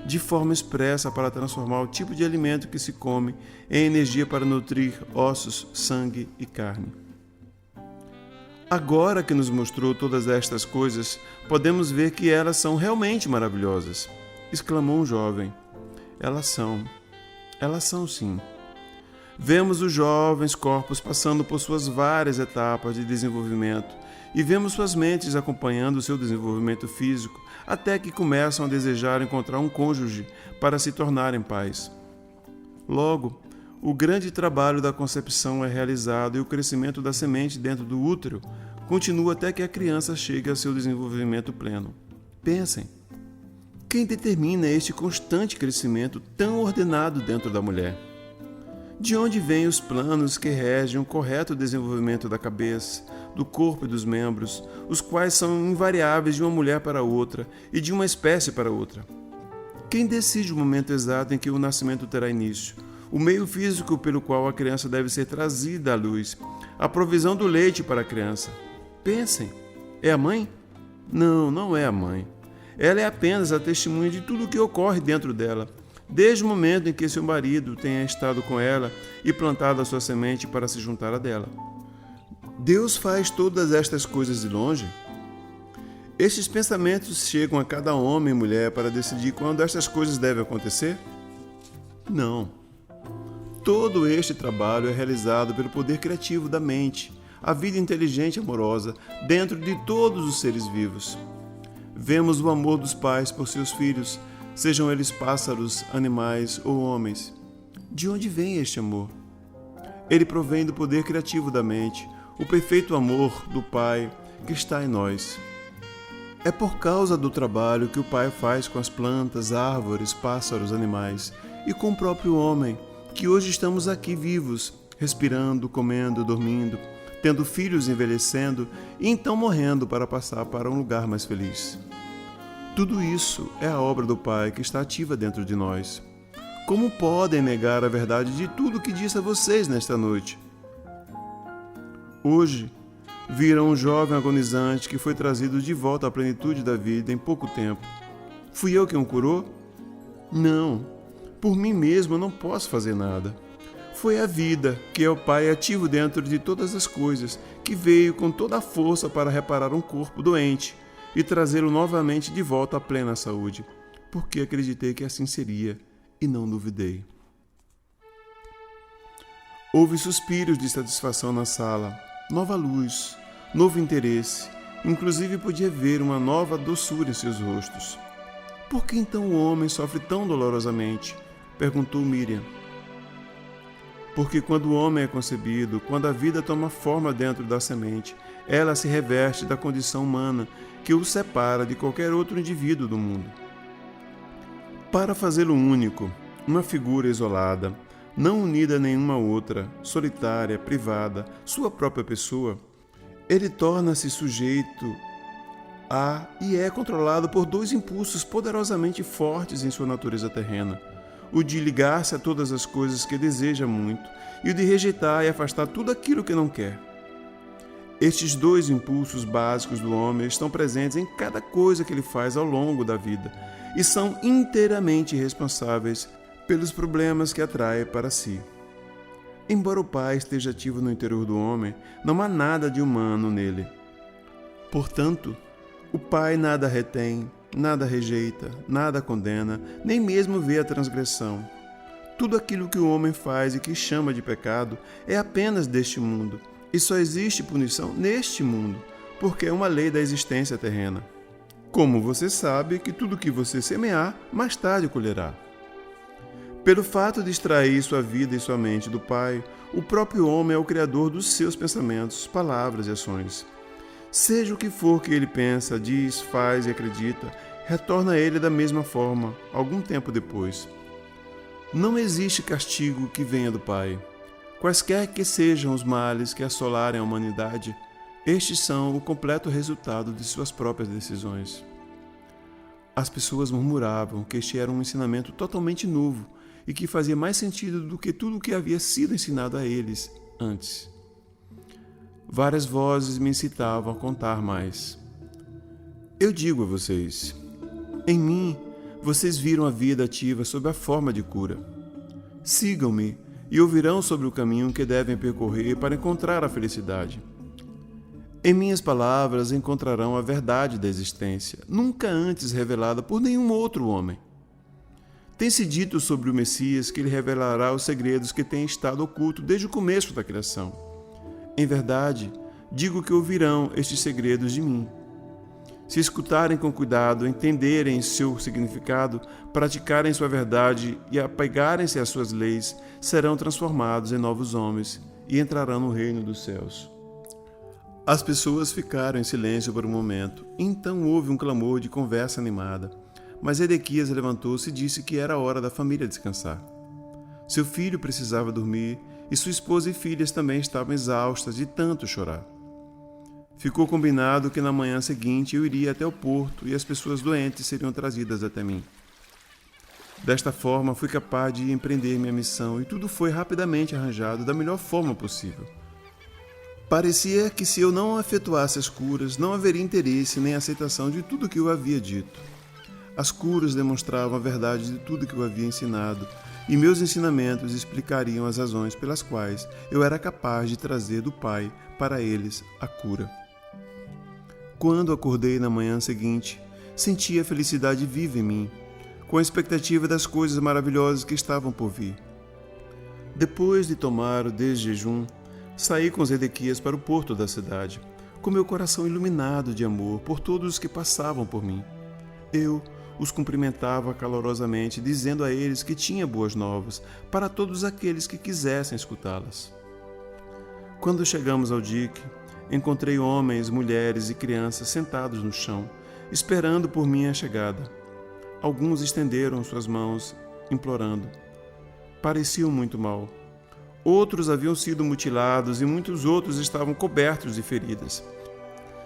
de forma expressa para transformar o tipo de alimento que se come em energia para nutrir ossos, sangue e carne. Agora que nos mostrou todas estas coisas, podemos ver que elas são realmente maravilhosas, exclamou um jovem. Elas são sim. Vemos os jovens corpos passando por suas várias etapas de desenvolvimento e vemos suas mentes acompanhando o seu desenvolvimento físico até que começam a desejar encontrar um cônjuge para se tornarem pais. Logo, o grande trabalho da concepção é realizado e o crescimento da semente dentro do útero continua até que a criança chegue ao seu desenvolvimento pleno. Pensem, quem determina este constante crescimento tão ordenado dentro da mulher? De onde vêm os planos que regem o correto desenvolvimento da cabeça, do corpo e dos membros, os quais são invariáveis de uma mulher para outra e de uma espécie para outra? Quem decide o momento exato em que o nascimento terá início, o meio físico pelo qual a criança deve ser trazida à luz, a provisão do leite para a criança? Pensem, é a mãe? Não, não é a mãe. Ela é apenas a testemunha de tudo o que ocorre dentro dela, desde o momento em que seu marido tenha estado com ela e plantado a sua semente para se juntar a dela. Deus faz todas estas coisas de longe? Estes pensamentos chegam a cada homem e mulher para decidir quando estas coisas devem acontecer? Não. Todo este trabalho é realizado pelo poder criativo da mente, a vida inteligente e amorosa, dentro de todos os seres vivos. Vemos o amor dos pais por seus filhos, sejam eles pássaros, animais ou homens. De onde vem este amor? Ele provém do poder criativo da mente, o perfeito amor do Pai que está em nós. É por causa do trabalho que o Pai faz com as plantas, árvores, pássaros, animais e com o próprio homem, que hoje estamos aqui vivos, respirando, comendo, dormindo, tendo filhos envelhecendo e então morrendo para passar para um lugar mais feliz. Tudo isso é a obra do Pai que está ativa dentro de nós. Como podem negar a verdade de tudo que disse a vocês nesta noite? Hoje, viram um jovem agonizante que foi trazido de volta à plenitude da vida em pouco tempo. Fui eu quem o curou? Não, por mim mesmo eu não posso fazer nada. Foi a vida, que é o Pai ativo dentro de todas as coisas, que veio com toda a força para reparar um corpo doente e trazê-lo novamente de volta à plena saúde, porque acreditei que assim seria e não duvidei. Houve suspiros de satisfação na sala, nova luz, novo interesse, inclusive podia ver uma nova doçura em seus rostos. Por que então o homem sofre tão dolorosamente? Perguntou Miriam. Porque quando o homem é concebido, quando a vida toma forma dentro da semente, ela se reveste da condição humana que o separa de qualquer outro indivíduo do mundo. Para fazê-lo único, uma figura isolada, não unida a nenhuma outra, solitária, privada, sua própria pessoa, ele torna-se sujeito a e é controlado por dois impulsos poderosamente fortes em sua natureza terrena: o de ligar-se a todas as coisas que deseja muito e o de rejeitar e afastar tudo aquilo que não quer. Estes dois impulsos básicos do homem estão presentes em cada coisa que ele faz ao longo da vida e são inteiramente responsáveis pelos problemas que atrai para si. Embora o Pai esteja ativo no interior do homem, não há nada de humano nele. Portanto, o Pai nada retém, nada rejeita, nada condena, nem mesmo vê a transgressão. Tudo aquilo que o homem faz e que chama de pecado é apenas deste mundo, e só existe punição neste mundo, porque é uma lei da existência terrena. Como você sabe que tudo que você semear, mais tarde colherá. Pelo fato de extrair sua vida e sua mente do Pai, o próprio homem é o criador dos seus pensamentos, palavras e ações. Seja o que for que ele pensa, diz, faz e acredita, retorna a ele da mesma forma, algum tempo depois. Não existe castigo que venha do Pai. Quaisquer que sejam os males que assolarem a humanidade, estes são o completo resultado de suas próprias decisões. As pessoas murmuravam que este era um ensinamento totalmente novo e que fazia mais sentido do que tudo o que havia sido ensinado a eles antes. Várias vozes me incitavam a contar mais. Eu digo a vocês, em mim, vocês viram a vida ativa sob a forma de cura. Sigam-me e ouvirão sobre o caminho que devem percorrer para encontrar a felicidade. Em minhas palavras encontrarão a verdade da existência, nunca antes revelada por nenhum outro homem. Tem-se dito sobre o Messias que ele revelará os segredos que têm estado ocultos desde o começo da criação. Em verdade, digo que ouvirão estes segredos de mim. Se escutarem com cuidado, entenderem seu significado, praticarem sua verdade e apegarem-se às suas leis, serão transformados em novos homens e entrarão no reino dos céus. As pessoas ficaram em silêncio por um momento, então houve um clamor de conversa animada. Mas Edequias levantou-se e disse que era hora da família descansar. Seu filho precisava dormir e sua esposa e filhas também estavam exaustas de tanto chorar. Ficou combinado que na manhã seguinte eu iria até o porto e as pessoas doentes seriam trazidas até mim. Desta forma, fui capaz de empreender minha missão e tudo foi rapidamente arranjado da melhor forma possível. Parecia que se eu não efetuasse as curas, não haveria interesse nem aceitação de tudo que eu havia dito. As curas demonstravam a verdade de tudo que eu havia ensinado, e meus ensinamentos explicariam as razões pelas quais eu era capaz de trazer do Pai para eles a cura. Quando acordei na manhã seguinte, senti a felicidade viva em mim, com a expectativa das coisas maravilhosas que estavam por vir. Depois de tomar o desjejum, saí com Zedequias para o porto da cidade, com meu coração iluminado de amor por todos os que passavam por mim. Eu os cumprimentava calorosamente, dizendo a eles que tinha boas novas para todos aqueles que quisessem escutá-las. Quando chegamos ao dique, encontrei homens, mulheres e crianças sentados no chão, esperando por minha chegada. Alguns estenderam suas mãos, implorando. Pareciam muito mal. Outros haviam sido mutilados e muitos outros estavam cobertos de feridas.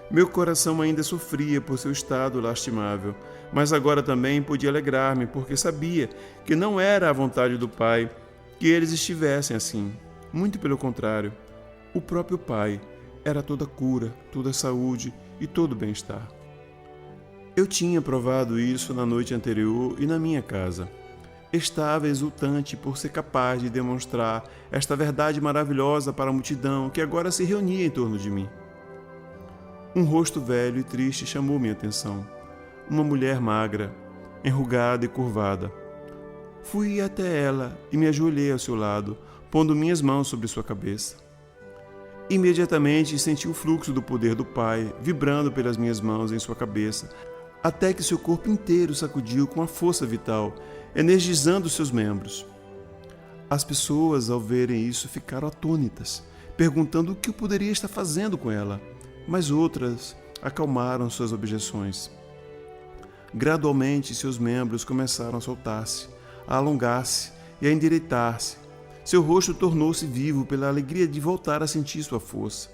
Meu coração ainda sofria por seu estado lastimável, mas agora também podia alegrar-me, porque sabia que não era a vontade do Pai que eles estivessem assim. Muito pelo contrário, o próprio Pai era toda cura, toda saúde e todo bem-estar. Eu tinha provado isso na noite anterior e na minha casa. Estava exultante por ser capaz de demonstrar esta verdade maravilhosa para a multidão que agora se reunia em torno de mim. Um rosto velho e triste chamou minha atenção. Uma mulher magra, enrugada e curvada. Fui até ela e me ajoelhei ao seu lado, pondo minhas mãos sobre sua cabeça. Imediatamente senti o fluxo do poder do Pai vibrando pelas minhas mãos em sua cabeça, até que seu corpo inteiro sacudiu com a força vital, energizando seus membros. As pessoas, ao verem isso, ficaram atônitas, perguntando o que eu poderia estar fazendo com ela, mas outras acalmaram suas objeções. Gradualmente, seus membros começaram a soltar-se, a alongar-se e a endireitar-se. Seu rosto tornou-se vivo pela alegria de voltar a sentir sua força.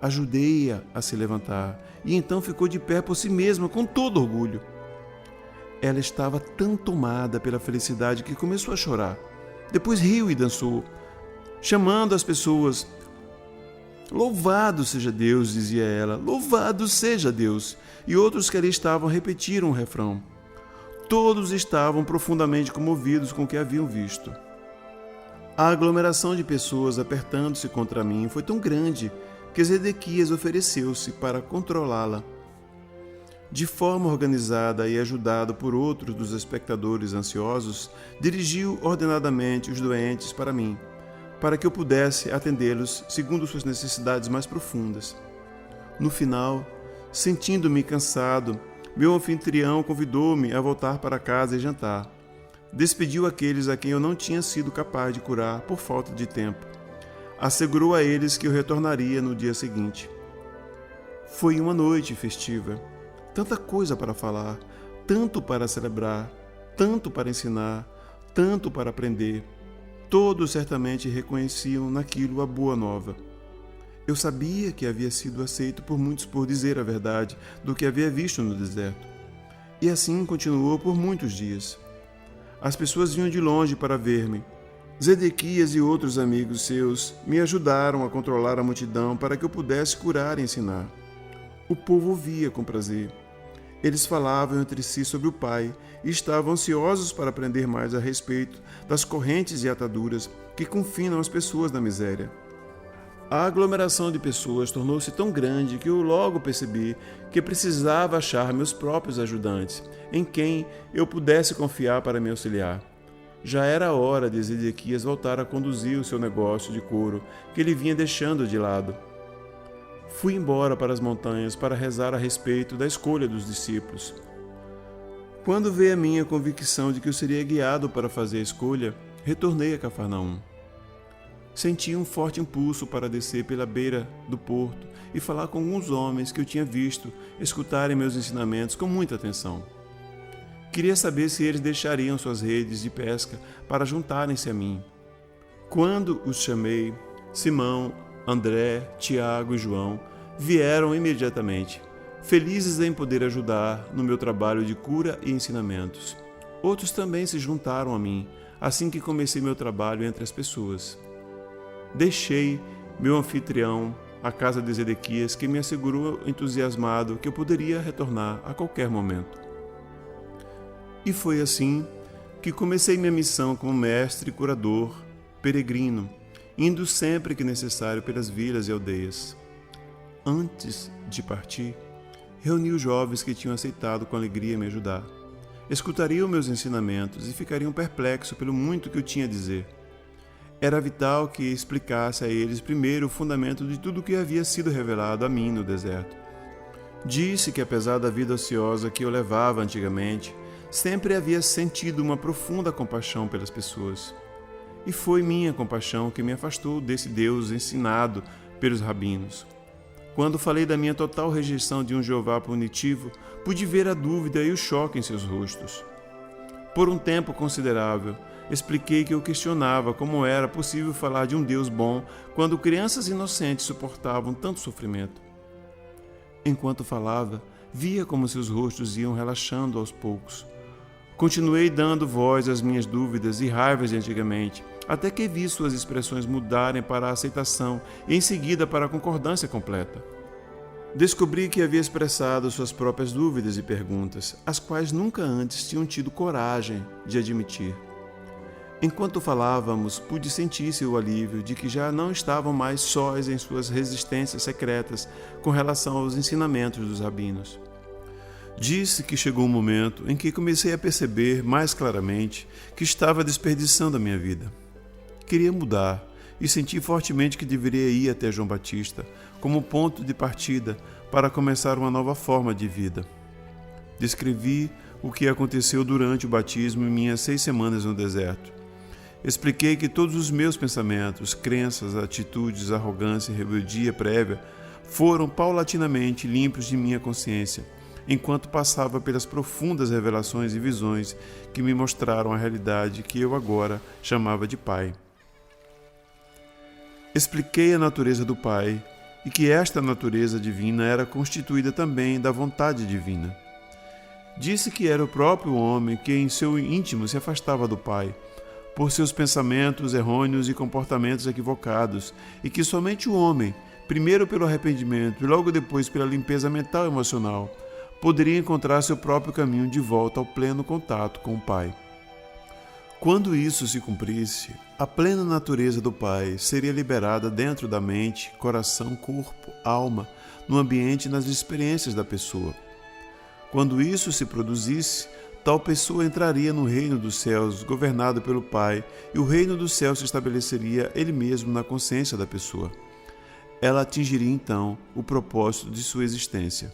Ajudei-a a se levantar e então ficou de pé por si mesma com todo orgulho. Ela estava tão tomada pela felicidade que começou a chorar. Depois riu e dançou, chamando as pessoas. Louvado seja Deus, dizia ela, louvado seja Deus. E outros que ali estavam repetiram o refrão. Todos estavam profundamente comovidos com o que haviam visto. A aglomeração de pessoas apertando-se contra mim foi tão grande que Zedequias ofereceu-se para controlá-la. De forma organizada e ajudado por outros dos espectadores ansiosos, dirigiu ordenadamente os doentes para mim, para que eu pudesse atendê-los segundo suas necessidades mais profundas. No final, sentindo-me cansado, meu anfitrião convidou-me a voltar para casa e jantar. Despediu aqueles a quem eu não tinha sido capaz de curar por falta de tempo. Assegurou a eles que eu retornaria no dia seguinte. Foi uma noite festiva. Tanta coisa para falar, tanto para celebrar, tanto para ensinar, tanto para aprender. Todos certamente reconheciam naquilo a boa nova. Eu sabia que havia sido aceito por muitos por dizer a verdade do que havia visto no deserto. E assim continuou por muitos dias. As pessoas vinham de longe para ver-me. Zedequias e outros amigos seus me ajudaram a controlar a multidão para que eu pudesse curar e ensinar. O povo ouvia com prazer. Eles falavam entre si sobre o Pai e estavam ansiosos para aprender mais a respeito das correntes e ataduras que confinam as pessoas na miséria. A aglomeração de pessoas tornou-se tão grande que eu logo percebi que precisava achar meus próprios ajudantes, em quem eu pudesse confiar para me auxiliar. Já era a hora de Zedequias voltar a conduzir o seu negócio de couro, que ele vinha deixando de lado. Fui embora para as montanhas para rezar a respeito da escolha dos discípulos. Quando veio a minha convicção de que eu seria guiado para fazer a escolha, retornei a Cafarnaum. Senti um forte impulso para descer pela beira do porto e falar com alguns homens que eu tinha visto escutarem meus ensinamentos com muita atenção. Queria saber se eles deixariam suas redes de pesca para juntarem-se a mim. Quando os chamei, Simão, André, Tiago e João vieram imediatamente, felizes em poder ajudar no meu trabalho de cura e ensinamentos. Outros também se juntaram a mim, assim que comecei meu trabalho entre as pessoas. Deixei meu anfitrião à casa de Zedequias, que me assegurou entusiasmado que eu poderia retornar a qualquer momento. E foi assim que comecei minha missão como mestre, curador, peregrino, indo sempre que necessário pelas vilas e aldeias. Antes de partir, reuni os jovens que tinham aceitado com alegria me ajudar. Escutariam meus ensinamentos e ficariam perplexos pelo muito que eu tinha a dizer. Era vital que explicasse a eles primeiro o fundamento de tudo o que havia sido revelado a mim no deserto. Disse que, apesar da vida ociosa que eu levava antigamente, sempre havia sentido uma profunda compaixão pelas pessoas. E foi minha compaixão que me afastou desse Deus ensinado pelos rabinos. Quando falei da minha total rejeição de um Jeová punitivo, pude ver a dúvida e o choque em seus rostos. Por um tempo considerável, expliquei que eu questionava como era possível falar de um Deus bom quando crianças inocentes suportavam tanto sofrimento. Enquanto falava, via como seus rostos iam relaxando aos poucos. Continuei dando voz às minhas dúvidas e raivas de antigamente, até que vi suas expressões mudarem para a aceitação e em seguida para a concordância completa. Descobri que havia expressado suas próprias dúvidas e perguntas, as quais nunca antes tinham tido coragem de admitir. Enquanto falávamos, pude sentir seu alívio de que já não estavam mais sós em suas resistências secretas com relação aos ensinamentos dos rabinos. Disse que chegou um momento em que comecei a perceber mais claramente que estava desperdiçando a minha vida. Queria mudar e senti fortemente que deveria ir até João Batista como ponto de partida para começar uma nova forma de vida. Descrevi o que aconteceu durante o batismo em minhas 6 semanas no deserto. Expliquei que todos os meus pensamentos, crenças, atitudes, arrogância e rebeldia prévia foram paulatinamente limpos de minha consciência, enquanto passava pelas profundas revelações e visões que me mostraram a realidade que eu agora chamava de Pai. Expliquei a natureza do Pai e que esta natureza divina era constituída também da vontade divina. Disse que era o próprio homem que em seu íntimo se afastava do Pai, por seus pensamentos errôneos e comportamentos equivocados, e que somente o homem, primeiro pelo arrependimento e logo depois pela limpeza mental e emocional, poderia encontrar seu próprio caminho de volta ao pleno contato com o Pai. Quando isso se cumprisse, a plena natureza do Pai seria liberada dentro da mente, coração, corpo, alma, no ambiente e nas experiências da pessoa. Quando isso se produzisse, tal pessoa entraria no reino dos céus, governado pelo Pai, e o reino dos céus se estabeleceria ele mesmo na consciência da pessoa. Ela atingiria então o propósito de sua existência.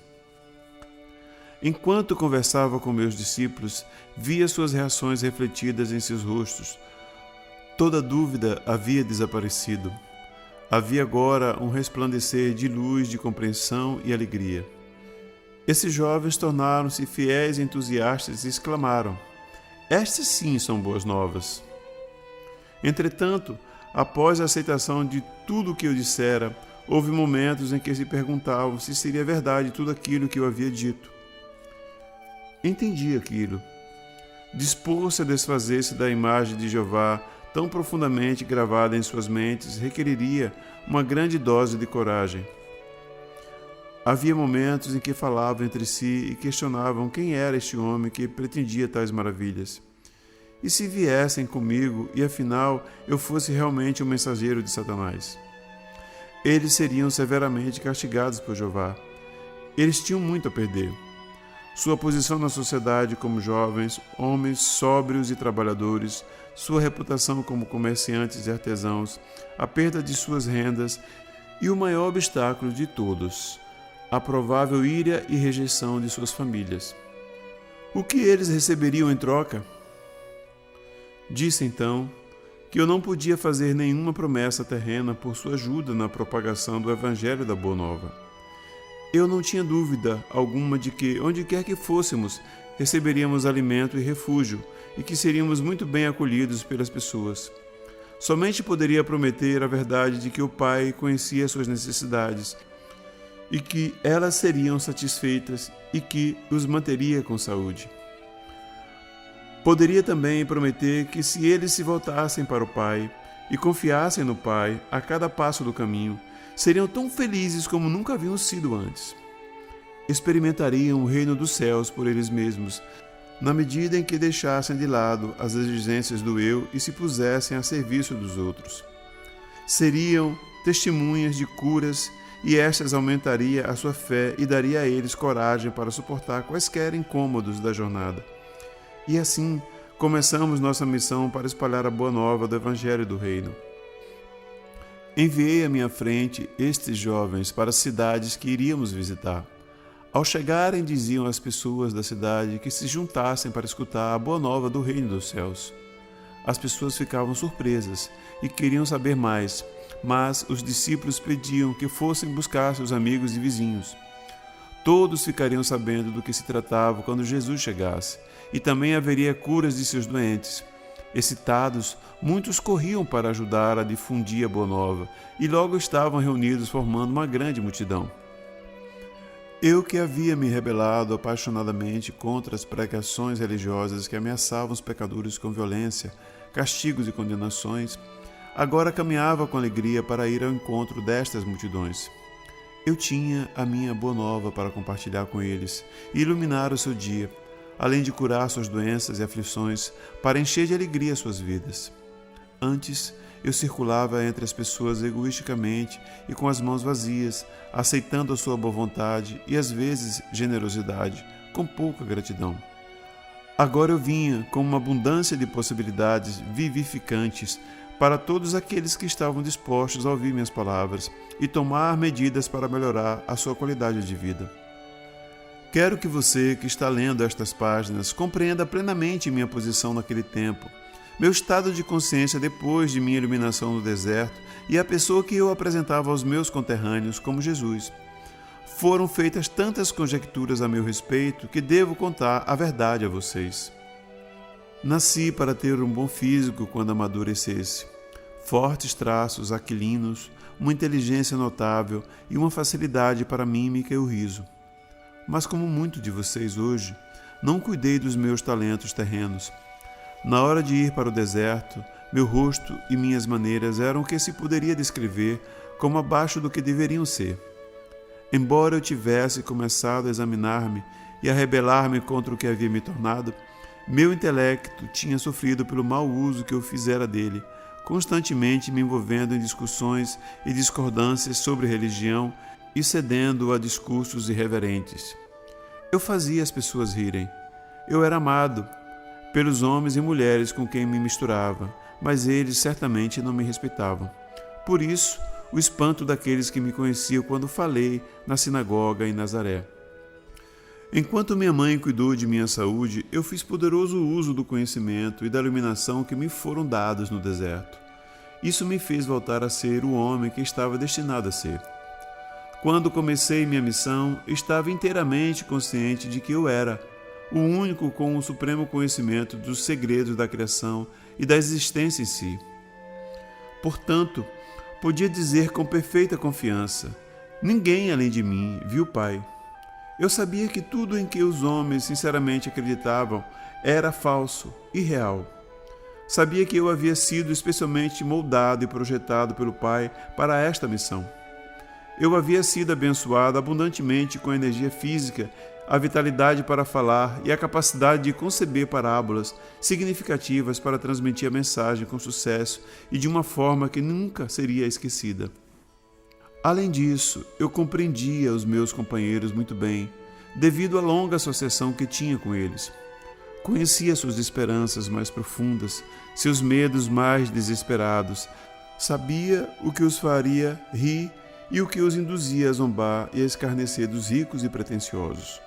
Enquanto conversava com meus discípulos, via suas reações refletidas em seus rostos. Toda dúvida havia desaparecido. Havia agora um resplandecer de luz, de compreensão e alegria. Esses jovens tornaram-se fiéis e entusiastas e exclamaram: "Estas sim são boas novas." Entretanto, após a aceitação de tudo o que eu dissera, houve momentos em que se perguntavam se seria verdade tudo aquilo que eu havia dito. Entendi aquilo. Dispor-se a desfazer-se da imagem de Jeová tão profundamente gravada em suas mentes requeriria uma grande dose de coragem. Havia momentos em que falavam entre si e questionavam quem era este homem que pretendia tais maravilhas. E se viessem comigo e afinal eu fosse realmente um mensageiro de Satanás? Eles seriam severamente castigados por Jeová. Eles tinham muito a perder. Sua posição na sociedade como jovens, homens sóbrios e trabalhadores, sua reputação como comerciantes e artesãos, a perda de suas rendas e o maior obstáculo de todos, a provável ira e rejeição de suas famílias. O que eles receberiam em troca? Disse então que eu não podia fazer nenhuma promessa terrena por sua ajuda na propagação do Evangelho da Boa Nova. Eu não tinha dúvida alguma de que, onde quer que fôssemos, receberíamos alimento e refúgio e que seríamos muito bem acolhidos pelas pessoas. Somente poderia prometer a verdade de que o Pai conhecia suas necessidades e que elas seriam satisfeitas e que os manteria com saúde. Poderia também prometer que se eles se voltassem para o Pai e confiassem no Pai a cada passo do caminho, seriam tão felizes como nunca haviam sido antes. Experimentariam o reino dos céus por eles mesmos, na medida em que deixassem de lado as exigências do eu e se pusessem a serviço dos outros. Seriam testemunhas de curas, e estas aumentaria a sua fé e daria a eles coragem para suportar quaisquer incômodos da jornada. E assim, começamos nossa missão para espalhar a boa nova do Evangelho do Reino. Enviei à minha frente estes jovens para as cidades que iríamos visitar. Ao chegarem, diziam às pessoas da cidade que se juntassem para escutar a boa nova do Reino dos Céus. As pessoas ficavam surpresas e queriam saber mais, mas os discípulos pediam que fossem buscar seus amigos e vizinhos. Todos ficariam sabendo do que se tratava quando Jesus chegasse, e também haveria curas de seus doentes. Excitados, muitos corriam para ajudar a difundir a boa nova, e logo estavam reunidos formando uma grande multidão. Eu, que havia me rebelado apaixonadamente contra as pregações religiosas que ameaçavam os pecadores com violência, castigos e condenações, agora caminhava com alegria para ir ao encontro destas multidões. Eu tinha a minha boa nova para compartilhar com eles e iluminar o seu dia, além de curar suas doenças e aflições, para encher de alegria suas vidas. Antes, eu circulava entre as pessoas egoisticamente e com as mãos vazias, aceitando a sua boa vontade e, às vezes, generosidade, com pouca gratidão. Agora eu vinha com uma abundância de possibilidades vivificantes para todos aqueles que estavam dispostos a ouvir minhas palavras e tomar medidas para melhorar a sua qualidade de vida. Quero que você, que está lendo estas páginas, compreenda plenamente minha posição naquele tempo, meu estado de consciência depois de minha iluminação no deserto e a pessoa que eu apresentava aos meus conterrâneos como Jesus. Foram feitas tantas conjecturas a meu respeito que devo contar a verdade a vocês. Nasci para ter um bom físico quando amadurecesse, fortes traços aquilinos, uma inteligência notável e uma facilidade para a mímica e o riso. Mas como muitos de vocês hoje, não cuidei dos meus talentos terrenos. Na hora de ir para o deserto, meu rosto e minhas maneiras eram o que se poderia descrever como abaixo do que deveriam ser. Embora eu tivesse começado a examinar-me e a rebelar-me contra o que havia me tornado, meu intelecto tinha sofrido pelo mau uso que eu fizera dele, constantemente me envolvendo em discussões e discordâncias sobre religião e cedendo a discursos irreverentes. Eu fazia as pessoas rirem. Eu era amado pelos homens e mulheres com quem me misturava, mas eles certamente não me respeitavam. Por isso, o espanto daqueles que me conheciam quando falei na sinagoga em Nazaré. Enquanto minha mãe cuidou de minha saúde, eu fiz poderoso uso do conhecimento e da iluminação que me foram dados no deserto. Isso me fez voltar a ser o homem que estava destinado a ser. Quando comecei minha missão, estava inteiramente consciente de que eu era o único com o supremo conhecimento dos segredos da criação e da existência em si. Portanto, podia dizer com perfeita confiança: ninguém além de mim viu o Pai. Eu sabia que tudo em que os homens sinceramente acreditavam era falso, irreal. Sabia que eu havia sido especialmente moldado e projetado pelo Pai para esta missão. Eu havia sido abençoado abundantemente com a energia física, a vitalidade para falar e a capacidade de conceber parábolas significativas para transmitir a mensagem com sucesso e de uma forma que nunca seria esquecida. Além disso, eu compreendia os meus companheiros muito bem, devido à longa associação que tinha com eles. Conhecia suas esperanças mais profundas, seus medos mais desesperados, sabia o que os faria rir e o que os induzia a zombar e a escarnecer dos ricos e pretensiosos.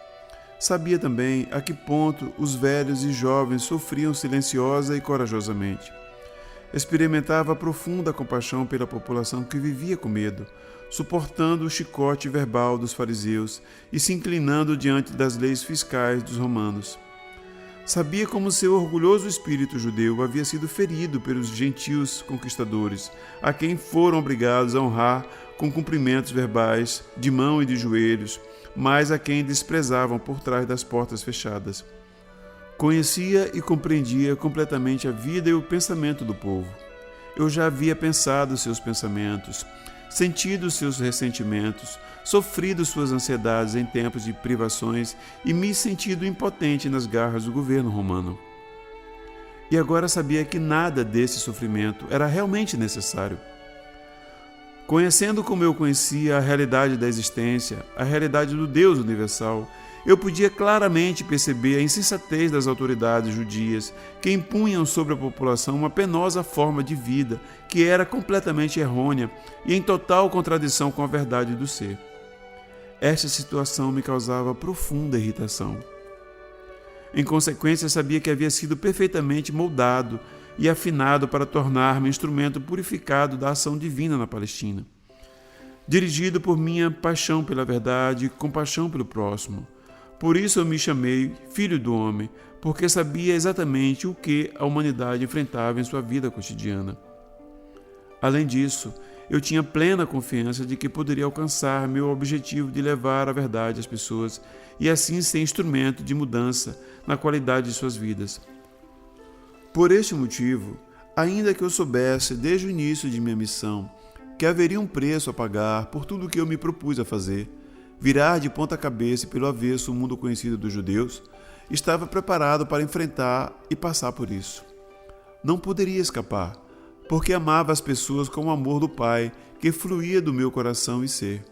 Sabia também a que ponto os velhos e jovens sofriam silenciosa e corajosamente. Experimentava profunda compaixão pela população que vivia com medo, suportando o chicote verbal dos fariseus e se inclinando diante das leis fiscais dos romanos. Sabia como seu orgulhoso espírito judeu havia sido ferido pelos gentios conquistadores, a quem foram obrigados a honrar com cumprimentos verbais, de mão e de joelhos, mas a quem desprezavam por trás das portas fechadas. Conhecia e compreendia completamente a vida e o pensamento do povo. Eu já havia pensado seus pensamentos, sentido seus ressentimentos, sofrido suas ansiedades em tempos de privações e me sentido impotente nas garras do governo romano. E agora sabia que nada desse sofrimento era realmente necessário. Conhecendo como eu conhecia a realidade da existência, a realidade do Deus universal, eu podia claramente perceber a insensatez das autoridades judias que impunham sobre a população uma penosa forma de vida que era completamente errônea e em total contradição com a verdade do ser. Esta situação me causava profunda irritação. Em consequência, sabia que havia sido perfeitamente moldado e afinado para tornar-me instrumento purificado da ação divina na Palestina. Dirigido por minha paixão pela verdade e compaixão pelo próximo. Por isso eu me chamei Filho do Homem, porque sabia exatamente o que a humanidade enfrentava em sua vida cotidiana. Além disso, eu tinha plena confiança de que poderia alcançar meu objetivo de levar a verdade às pessoas e assim ser instrumento de mudança na qualidade de suas vidas. Por este motivo, ainda que eu soubesse desde o início de minha missão que haveria um preço a pagar por tudo o que eu me propus a fazer, virar de ponta cabeça e pelo avesso o mundo conhecido dos judeus, estava preparado para enfrentar e passar por isso. Não poderia escapar, porque amava as pessoas com o amor do Pai que fluía do meu coração e ser.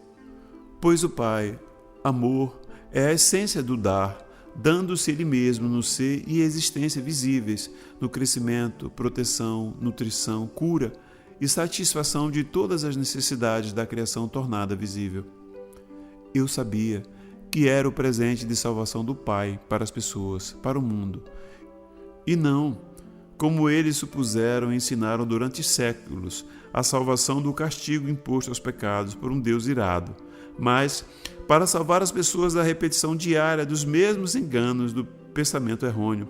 Pois o Pai, amor, é a essência do dar, dando-se Ele mesmo no ser e existência visíveis, no crescimento, proteção, nutrição, cura e satisfação de todas as necessidades da criação tornada visível. Eu sabia que era o presente de salvação do Pai para as pessoas, para o mundo. E não, como eles supuseram e ensinaram durante séculos, a salvação do castigo imposto aos pecados por um Deus irado, mas para salvar as pessoas da repetição diária dos mesmos enganos do pensamento errôneo.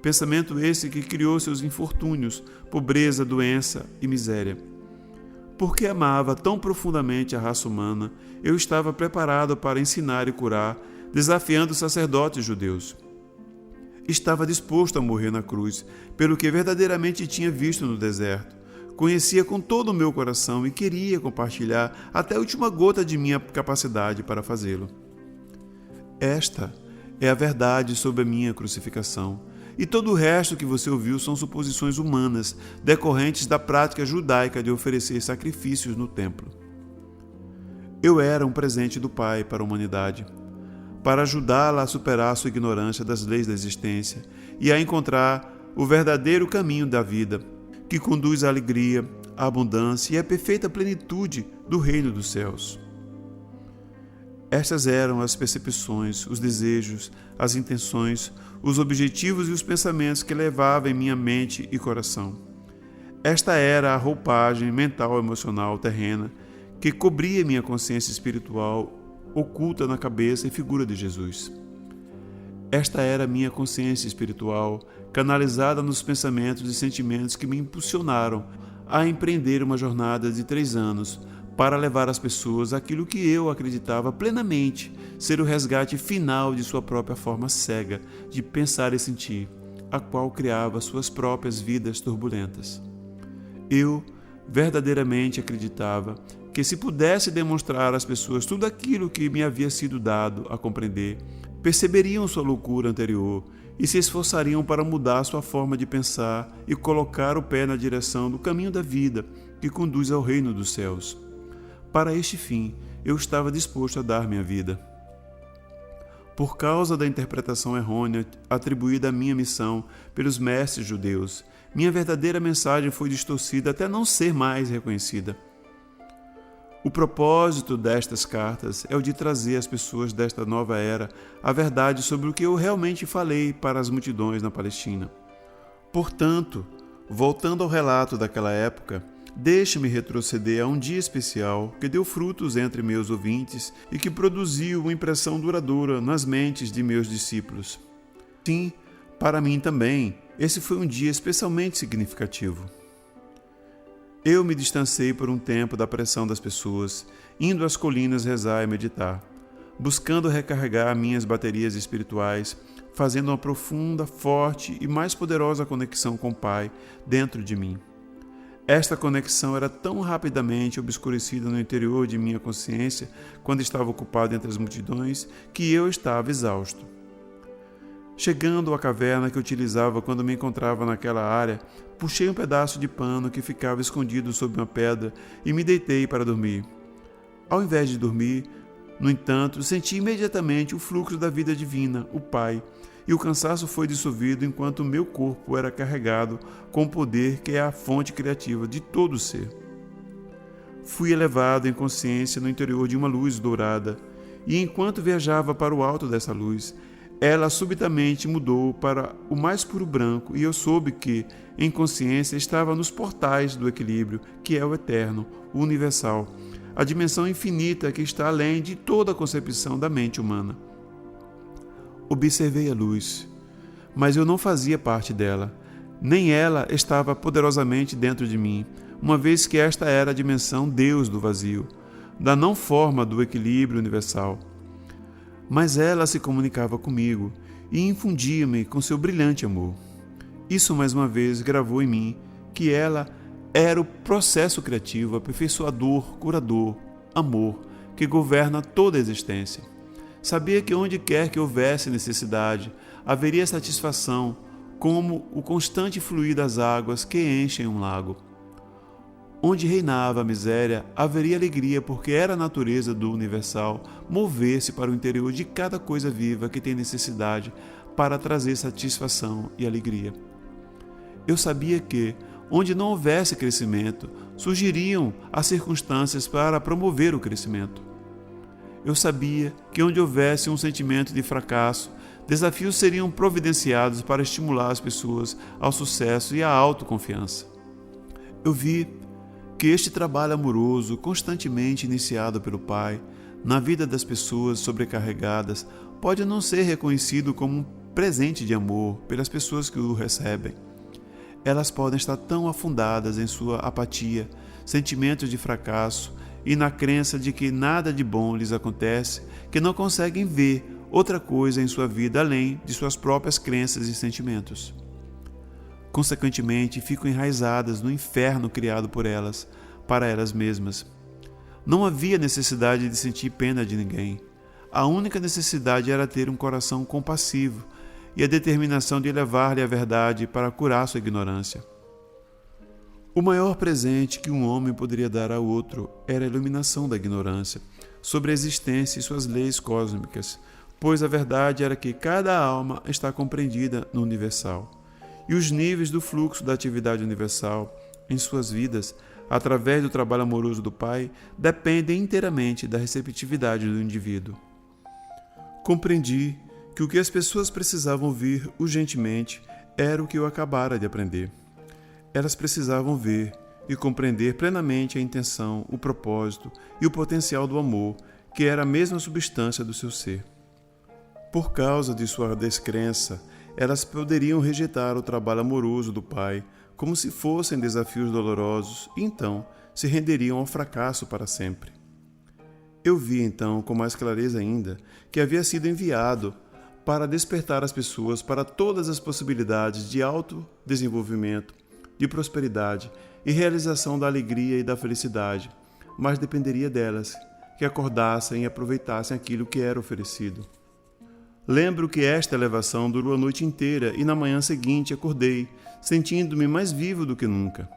Pensamento esse que criou seus infortúnios, pobreza, doença e miséria. Porque amava tão profundamente a raça humana, eu estava preparado para ensinar e curar, desafiando os sacerdotes judeus. Estava disposto a morrer na cruz, pelo que verdadeiramente tinha visto no deserto. Conhecia com todo o meu coração e queria compartilhar até a última gota de minha capacidade para fazê-lo. Esta é a verdade sobre a minha crucificação. E todo o resto que você ouviu são suposições humanas, decorrentes da prática judaica de oferecer sacrifícios no templo. Eu era um presente do Pai para a humanidade, para ajudá-la a superar sua ignorância das leis da existência e a encontrar o verdadeiro caminho da vida, que conduz à alegria, à abundância e à perfeita plenitude do reino dos céus. Estas eram as percepções, os desejos, as intenções, os objetivos e os pensamentos que levava em minha mente e coração. Esta era a roupagem mental emocional terrena que cobria minha consciência espiritual oculta na cabeça e figura de Jesus. Esta era a minha consciência espiritual canalizada nos pensamentos e sentimentos que me impulsionaram a empreender uma jornada de 3 anos para levar às pessoas aquilo que eu acreditava plenamente ser o resgate final de sua própria forma cega de pensar e sentir, a qual criava suas próprias vidas turbulentas. Eu verdadeiramente acreditava que se pudesse demonstrar às pessoas tudo aquilo que me havia sido dado a compreender, perceberiam sua loucura anterior e se esforçariam para mudar sua forma de pensar e colocar o pé na direção do caminho da vida que conduz ao reino dos céus. Para este fim, eu estava disposto a dar minha vida. Por causa da interpretação errônea atribuída à minha missão pelos mestres judeus, minha verdadeira mensagem foi distorcida até não ser mais reconhecida. O propósito destas cartas é o de trazer às pessoas desta nova era a verdade sobre o que eu realmente falei para as multidões na Palestina. Portanto, voltando ao relato daquela época, deixe-me retroceder a um dia especial que deu frutos entre meus ouvintes e que produziu uma impressão duradoura nas mentes de meus discípulos. Sim, para mim também, esse foi um dia especialmente significativo. Eu me distanciei por um tempo da pressão das pessoas, indo às colinas rezar e meditar, buscando recarregar minhas baterias espirituais, fazendo uma profunda, forte e mais poderosa conexão com o Pai dentro de mim. Esta conexão era tão rapidamente obscurecida no interior de minha consciência, quando estava ocupado entre as multidões, que eu estava exausto. Chegando à caverna que utilizava quando me encontrava naquela área, puxei um pedaço de pano que ficava escondido sob uma pedra e me deitei para dormir. Ao invés de dormir, no entanto, senti imediatamente o fluxo da vida divina, o Pai, e o cansaço foi dissolvido enquanto o meu corpo era carregado com o poder que é a fonte criativa de todo o ser. Fui elevado em consciência no interior de uma luz dourada, e enquanto viajava para o alto dessa luz, ela subitamente mudou para o mais puro branco, e eu soube que, em consciência, estava nos portais do equilíbrio, que é o eterno, o universal, a dimensão infinita que está além de toda a concepção da mente humana. Observei a luz, mas eu não fazia parte dela, nem ela estava poderosamente dentro de mim, uma vez que esta era a dimensão Deus do vazio, da não-forma do equilíbrio universal. Mas ela se comunicava comigo e infundia-me com seu brilhante amor. Isso mais uma vez gravou em mim que ela era o processo criativo, aperfeiçoador, curador, amor, que governa toda a existência. Sabia que onde quer que houvesse necessidade, haveria satisfação, como o constante fluir das águas que enchem um lago. Onde reinava a miséria, haveria alegria, porque era a natureza do universal mover-se para o interior de cada coisa viva que tem necessidade para trazer satisfação e alegria. Eu sabia que, onde não houvesse crescimento, surgiriam as circunstâncias para promover o crescimento. Eu sabia que onde houvesse um sentimento de fracasso, desafios seriam providenciados para estimular as pessoas ao sucesso e à autoconfiança. Eu vi que este trabalho amoroso, constantemente iniciado pelo Pai, na vida das pessoas sobrecarregadas, pode não ser reconhecido como um presente de amor pelas pessoas que o recebem. Elas podem estar tão afundadas em sua apatia, sentimentos de fracasso e na crença de que nada de bom lhes acontece, que não conseguem ver outra coisa em sua vida além de suas próprias crenças e sentimentos. Consequentemente, ficam enraizadas no inferno criado por elas, para elas mesmas. Não havia necessidade de sentir pena de ninguém. A única necessidade era ter um coração compassivo e a determinação de levar-lhe a verdade para curar sua ignorância. O maior presente que um homem poderia dar ao outro era a iluminação da ignorância sobre a existência e suas leis cósmicas, pois a verdade era que cada alma está compreendida no universal, e os níveis do fluxo da atividade universal em suas vidas, através do trabalho amoroso do Pai, dependem inteiramente da receptividade do indivíduo. Compreendi que o que as pessoas precisavam ouvir urgentemente era o que eu acabara de aprender. Elas precisavam ver e compreender plenamente a intenção, o propósito e o potencial do amor, que era a mesma substância do seu ser. Por causa de sua descrença, elas poderiam rejeitar o trabalho amoroso do Pai como se fossem desafios dolorosos e então se renderiam ao fracasso para sempre. Eu vi então, com mais clareza ainda, que havia sido enviado para despertar as pessoas para todas as possibilidades de autodesenvolvimento, de prosperidade e realização da alegria e da felicidade, mas dependeria delas, que acordassem e aproveitassem aquilo que era oferecido. Lembro que esta elevação durou a noite inteira e na manhã seguinte acordei, sentindo-me mais vivo do que nunca.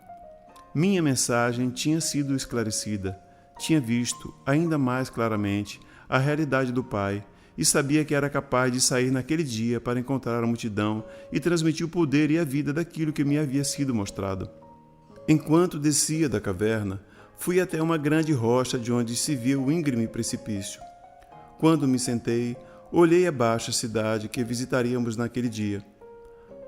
Minha mensagem tinha sido esclarecida, tinha visto, ainda mais claramente, a realidade do Pai e sabia que era capaz de sair naquele dia para encontrar a multidão e transmitir o poder e a vida daquilo que me havia sido mostrado. Enquanto descia da caverna, fui até uma grande rocha de onde se via o íngreme precipício. Quando me sentei, olhei abaixo a cidade que visitaríamos naquele dia.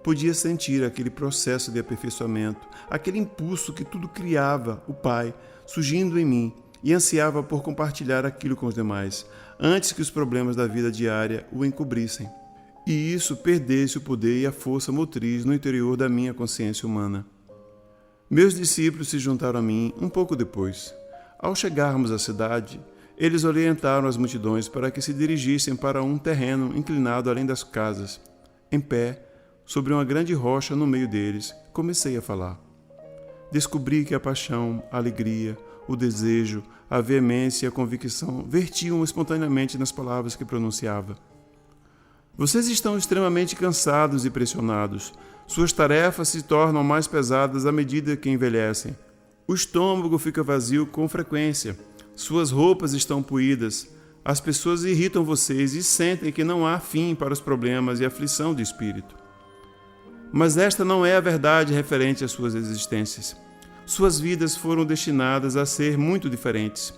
Podia sentir aquele processo de aperfeiçoamento, aquele impulso que tudo criava, o Pai, surgindo em mim, e ansiava por compartilhar aquilo com os demais, antes que os problemas da vida diária o encobrissem, e isso perdesse o poder e a força motriz no interior da minha consciência humana. Meus discípulos se juntaram a mim um pouco depois. Ao chegarmos à cidade, eles orientaram as multidões para que se dirigissem para um terreno inclinado além das casas. Em pé, sobre uma grande rocha no meio deles, comecei a falar. descobri que a paixão, a alegria, o desejo, a veemência e a convicção vertiam espontaneamente nas palavras que pronunciava. Vocês estão extremamente cansados e pressionados. Suas tarefas se tornam mais pesadas à medida que envelhecem. O estômago fica vazio com frequência. Suas roupas estão poídas. As pessoas irritam vocês e sentem que não há fim para os problemas e aflição de espírito. Mas esta não é a verdade referente às suas existências. Suas vidas foram destinadas a ser muito diferentes.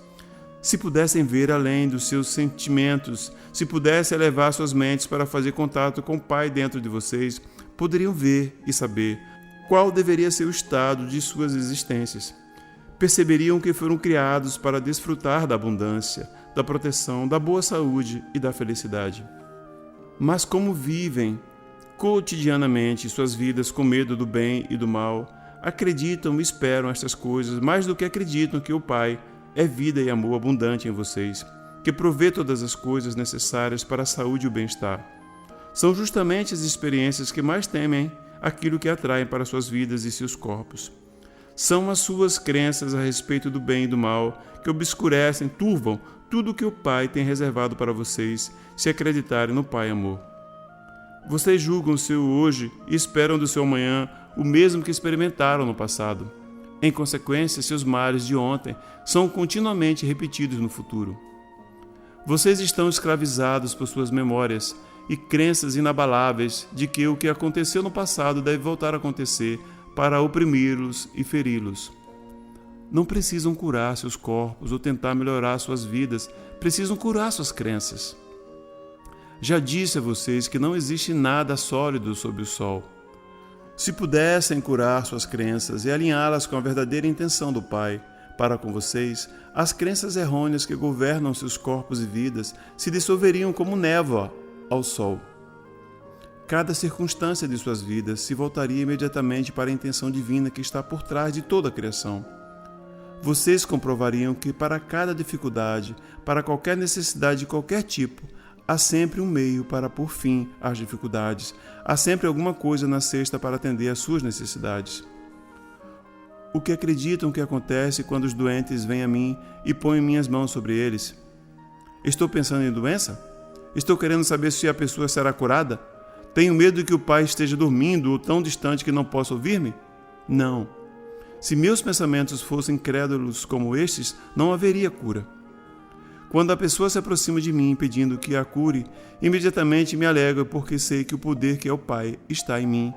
Se pudessem ver além dos seus sentimentos, se pudessem elevar suas mentes para fazer contato com o Pai dentro de vocês, poderiam ver e saber qual deveria ser o estado de suas existências. Perceberiam que foram criados para desfrutar da abundância, da proteção, da boa saúde e da felicidade. Mas como vivem cotidianamente suas vidas com medo do bem e do mal, acreditam e esperam estas coisas mais do que acreditam que o Pai é vida e amor abundante em vocês, que provê todas as coisas necessárias para a saúde e o bem-estar. São justamente as experiências que mais temem aquilo que atraem para suas vidas e seus corpos. São as suas crenças a respeito do bem e do mal que obscurecem, turvam tudo o que o Pai tem reservado para vocês se acreditarem no Pai Amor. Vocês julgam o seu hoje e esperam do seu amanhã o mesmo que experimentaram no passado. Em consequência, seus males de ontem são continuamente repetidos no futuro. Vocês estão escravizados por suas memórias e crenças inabaláveis de que o que aconteceu no passado deve voltar a acontecer para oprimi-los e feri-los. Não precisam curar seus corpos ou tentar melhorar suas vidas, precisam curar suas crenças. Já disse a vocês que não existe nada sólido sob o sol. Se pudessem curar suas crenças e alinhá-las com a verdadeira intenção do Pai para com vocês, as crenças errôneas que governam seus corpos e vidas se dissolveriam como névoa ao sol. Cada circunstância de suas vidas se voltaria imediatamente para a intenção divina que está por trás de toda a criação. Vocês comprovariam que para cada dificuldade, para qualquer necessidade de qualquer tipo, há sempre um meio para pôr fim às dificuldades. Há sempre alguma coisa na cesta para atender às suas necessidades. O que acreditam que acontece quando os doentes vêm a mim e põem minhas mãos sobre eles? Estou pensando em doença? Estou querendo saber se a pessoa será curada? Tenho medo de que o Pai esteja dormindo ou tão distante que não possa ouvir-me? Não. Se meus pensamentos fossem crédulos como estes, não haveria cura. Quando a pessoa se aproxima de mim pedindo que a cure, imediatamente me alegro porque sei que o poder que é o Pai está em mim,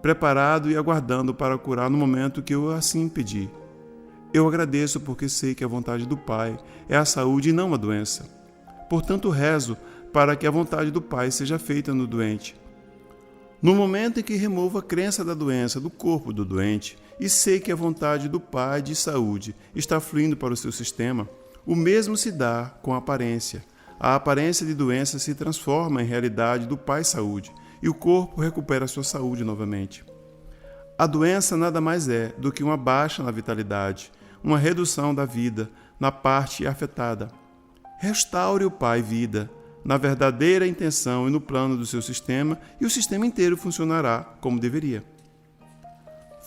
preparado e aguardando para curar no momento que eu assim pedir. Eu agradeço porque sei que a vontade do Pai é a saúde e não a doença. Portanto, rezo para que a vontade do Pai seja feita no doente. No momento em que removo a crença da doença do corpo do doente e sei que a vontade do Pai de saúde está fluindo para o seu sistema, o mesmo se dá com a aparência. A aparência de doença se transforma em realidade do Pai Saúde e o corpo recupera sua saúde novamente. A doença nada mais é do que uma baixa na vitalidade, uma redução da vida na parte afetada. Restaure o Pai vida na verdadeira intenção e no plano do seu sistema e o sistema inteiro funcionará como deveria.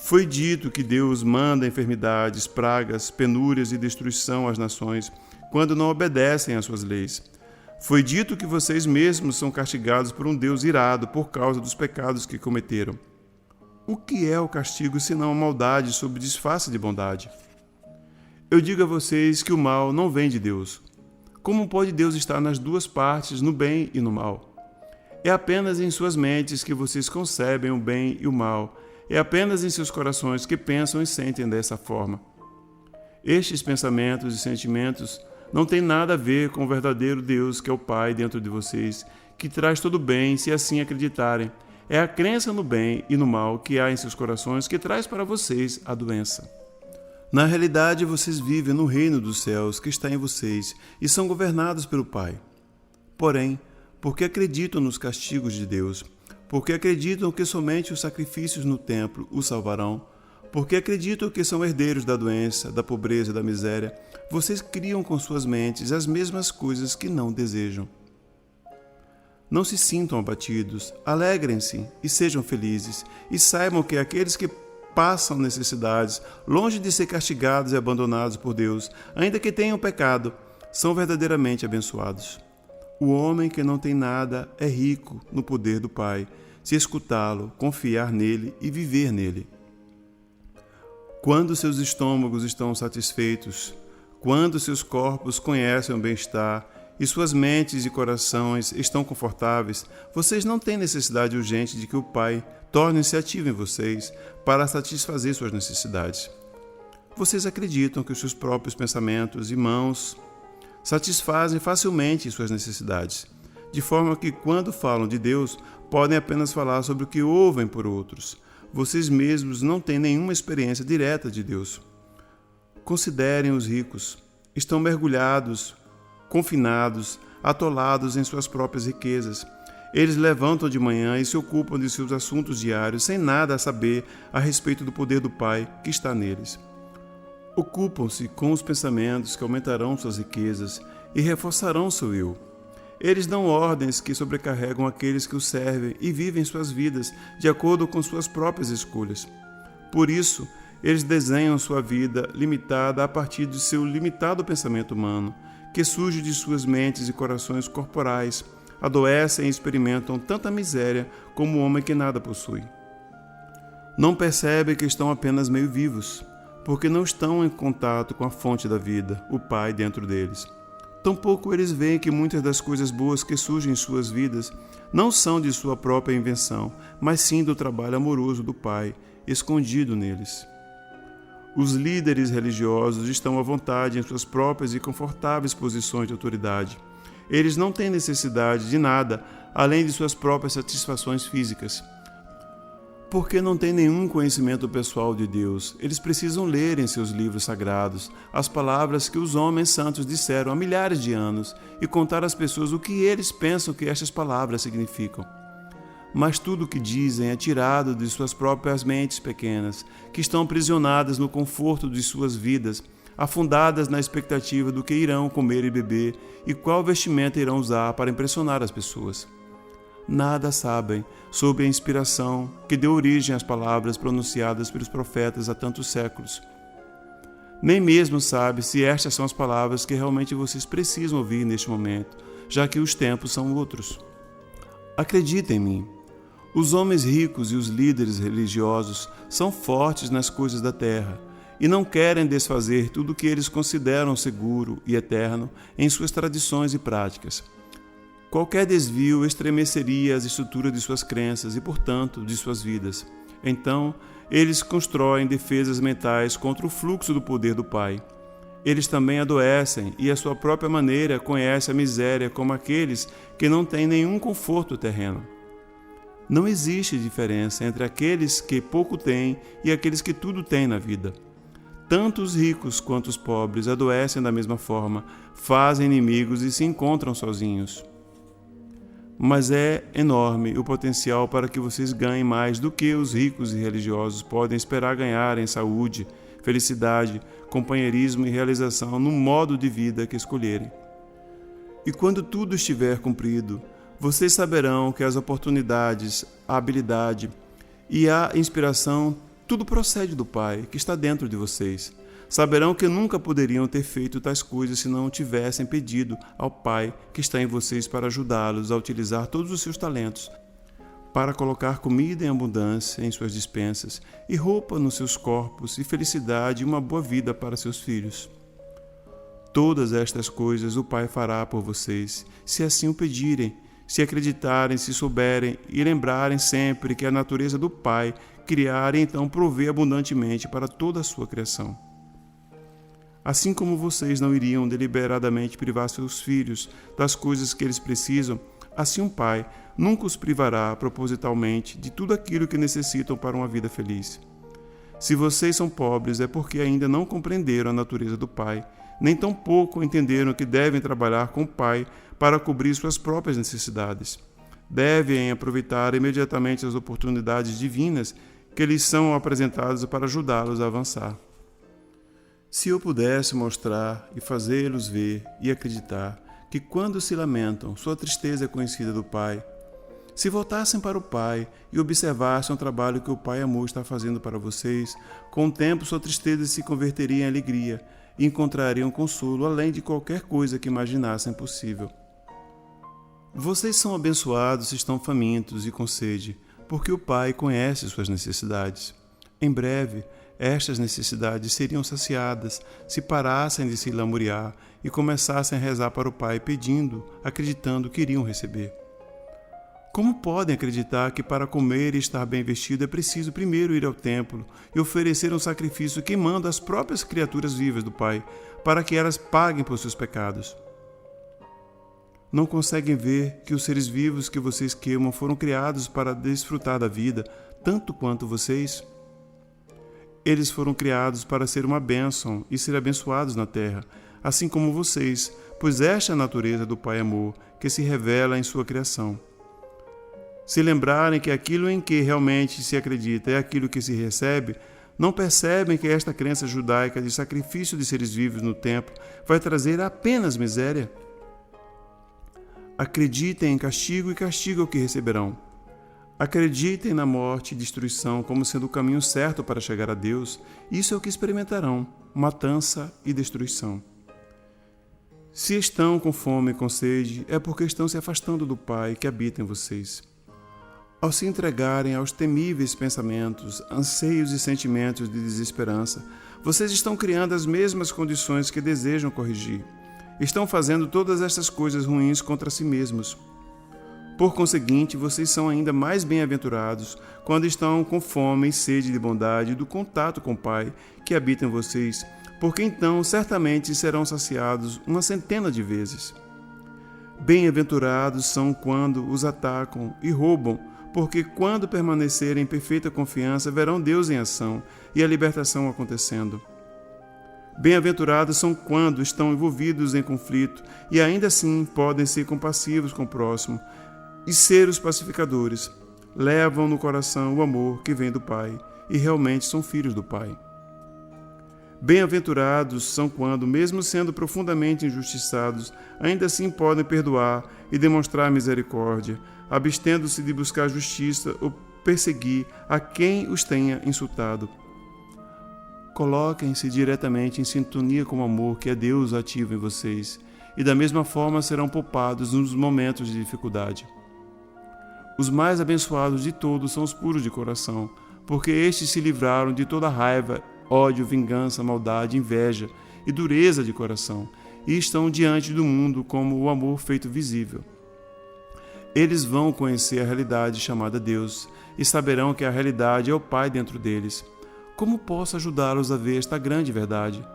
Foi dito que Deus manda enfermidades, pragas, penúrias e destruição às nações quando não obedecem às suas leis. Foi dito que vocês mesmos são castigados por um Deus irado por causa dos pecados que cometeram. O que é o castigo senão a maldade sob disfarce de bondade? Eu digo a vocês que o mal não vem de Deus. Como pode Deus estar nas duas partes, no bem e no mal? É apenas em suas mentes que vocês concebem o bem e o mal. É apenas em seus corações que pensam e sentem dessa forma. Estes pensamentos e sentimentos não têm nada a ver com o verdadeiro Deus que é o Pai dentro de vocês, que traz todo o bem se assim acreditarem. É a crença no bem e no mal que há em seus corações que traz para vocês a doença. Na realidade, vocês vivem no reino dos céus que está em vocês e são governados pelo Pai. Porém, porque acreditam nos castigos de Deus, porque acreditam que somente os sacrifícios no templo os salvarão, porque acreditam que são herdeiros da doença, da pobreza e da miséria, vocês criam com suas mentes as mesmas coisas que não desejam. Não se sintam abatidos, alegrem-se e sejam felizes, e saibam que aqueles que passam necessidades, longe de ser castigados e abandonados por Deus, ainda que tenham pecado, são verdadeiramente abençoados. O homem que não tem nada é rico no poder do Pai, se escutá-lo, confiar nele e viver nele. Quando seus estômagos estão satisfeitos, quando seus corpos conhecem o bem-estar e suas mentes e corações estão confortáveis, vocês não têm necessidade urgente de que o Pai torne-se ativo em vocês para satisfazer suas necessidades. Vocês acreditam que os seus próprios pensamentos e mãos satisfazem facilmente suas necessidades, de forma que, quando falam de Deus, podem apenas falar sobre o que ouvem por outros. Vocês mesmos não têm nenhuma experiência direta de Deus. Considerem os ricos. Estão mergulhados, confinados, atolados em suas próprias riquezas. Eles levantam de manhã e se ocupam de seus assuntos diários, sem nada a saber a respeito do poder do Pai que está neles. Ocupam-se com os pensamentos que aumentarão suas riquezas e reforçarão seu eu. Eles dão ordens que sobrecarregam aqueles que os servem e vivem suas vidas de acordo com suas próprias escolhas. Por isso, eles desenham sua vida limitada a partir de seu limitado pensamento humano, que surge de suas mentes e corações corporais, adoecem e experimentam tanta miséria como o homem que nada possui. Não percebem que estão apenas meio vivos, porque não estão em contato com a fonte da vida, o Pai dentro deles. Tampouco eles veem que muitas das coisas boas que surgem em suas vidas não são de sua própria invenção, mas sim do trabalho amoroso do Pai, escondido neles. Os líderes religiosos estão à vontade em suas próprias e confortáveis posições de autoridade. Eles não têm necessidade de nada além de suas próprias satisfações físicas. Porque não têm nenhum conhecimento pessoal de Deus, eles precisam ler em seus livros sagrados as palavras que os homens santos disseram há milhares de anos e contar às pessoas o que eles pensam que estas palavras significam. Mas tudo o que dizem é tirado de suas próprias mentes pequenas, que estão aprisionadas no conforto de suas vidas, afundadas na expectativa do que irão comer e beber e qual vestimenta irão usar para impressionar as pessoas. Nada sabem sobre a inspiração que deu origem às palavras pronunciadas pelos profetas há tantos séculos. Nem mesmo sabe se estas são as palavras que realmente vocês precisam ouvir neste momento, já que os tempos são outros. Acreditem em mim. Os homens ricos e os líderes religiosos são fortes nas coisas da terra e não querem desfazer tudo o que eles consideram seguro e eterno em suas tradições e práticas. Qualquer desvio estremeceria as estruturas de suas crenças e, portanto, de suas vidas. Então, eles constroem defesas mentais contra o fluxo do poder do Pai. Eles também adoecem e, à sua própria maneira, conhecem a miséria como aqueles que não têm nenhum conforto terreno. Não existe diferença entre aqueles que pouco têm e aqueles que tudo têm na vida. Tanto os ricos quanto os pobres adoecem da mesma forma, fazem inimigos e se encontram sozinhos. Mas é enorme o potencial para que vocês ganhem mais do que os ricos e religiosos podem esperar ganhar em saúde, felicidade, companheirismo e realização no modo de vida que escolherem. E quando tudo estiver cumprido, vocês saberão que as oportunidades, a habilidade e a inspiração, tudo procede do Pai que está dentro de vocês. Saberão que nunca poderiam ter feito tais coisas se não tivessem pedido ao Pai que está em vocês para ajudá-los a utilizar todos os seus talentos, para colocar comida em abundância em suas despensas, e roupa nos seus corpos, e felicidade e uma boa vida para seus filhos. Todas estas coisas o Pai fará por vocês, se assim o pedirem, se acreditarem, se souberem e lembrarem sempre que a natureza do Pai criar e então prover abundantemente para toda a sua criação. Assim como vocês não iriam deliberadamente privar seus filhos das coisas que eles precisam, assim um pai nunca os privará propositalmente de tudo aquilo que necessitam para uma vida feliz. Se vocês são pobres, é porque ainda não compreenderam a natureza do Pai, nem tampouco entenderam que devem trabalhar com o Pai para cobrir suas próprias necessidades. Devem aproveitar imediatamente as oportunidades divinas que lhes são apresentadas para ajudá-los a avançar. Se eu pudesse mostrar e fazê-los ver e acreditar que quando se lamentam, sua tristeza é conhecida do Pai, Se voltassem para o Pai e observassem o trabalho que o Pai Amor está fazendo para vocês, com o tempo sua tristeza se converteria em alegria e encontrariam consolo além de qualquer coisa que imaginassem possível. Vocês são abençoados se estão famintos e com sede, porque o Pai conhece suas necessidades. Em breve, estas necessidades seriam saciadas se parassem de se lamuriar e começassem a rezar para o Pai pedindo, acreditando que iriam receber. Como podem acreditar que para comer e estar bem vestido é preciso primeiro ir ao templo e oferecer um sacrifício queimando as próprias criaturas vivas do Pai, para que elas paguem por seus pecados? Não conseguem ver que os seres vivos que vocês queimam foram criados para desfrutar da vida, tanto quanto vocês? Eles foram criados para ser uma bênção e ser abençoados na terra, assim como vocês, pois esta é a natureza do Pai Amor, que se revela em sua criação. Se lembrarem que aquilo em que realmente se acredita é aquilo que se recebe, não percebem que esta crença judaica de sacrifício de seres vivos no templo vai trazer apenas miséria? Acreditem em castigo e castigo é o que receberão. Acreditem na morte e destruição como sendo o caminho certo para chegar a Deus, isso é o que experimentarão, matança e destruição. Se estão com fome e com sede, é porque estão se afastando do Pai que habita em vocês. Ao se entregarem aos temíveis pensamentos, anseios e sentimentos de desesperança, vocês estão criando as mesmas condições que desejam corrigir. Estão fazendo todas estas coisas ruins contra si mesmos. Por conseguinte, vocês são ainda mais bem-aventurados quando estão com fome e sede de bondade e do contato com o Pai que habita em vocês, porque então certamente serão saciados 100 de vezes. Bem-aventurados são quando os atacam e roubam, porque quando permanecerem em perfeita confiança, verão Deus em ação e a libertação acontecendo. Bem-aventurados são quando estão envolvidos em conflito e ainda assim podem ser compassivos com o próximo e ser os pacificadores. Levam no coração o amor que vem do Pai e realmente são filhos do Pai. Bem-aventurados são quando, mesmo sendo profundamente injustiçados, ainda assim podem perdoar e demonstrar misericórdia, abstendo-se de buscar justiça ou perseguir a quem os tenha insultado. Coloquem-se diretamente em sintonia com o amor que é Deus ativo em vocês, e da mesma forma serão poupados nos momentos de dificuldade. Os mais abençoados de todos são os puros de coração, porque estes se livraram de toda raiva, ódio, vingança, maldade, inveja e dureza de coração, e estão diante do mundo como o amor feito visível. Eles vão conhecer a realidade chamada Deus e saberão que a realidade é o Pai dentro deles. Como posso ajudá-los a ver esta grande verdade?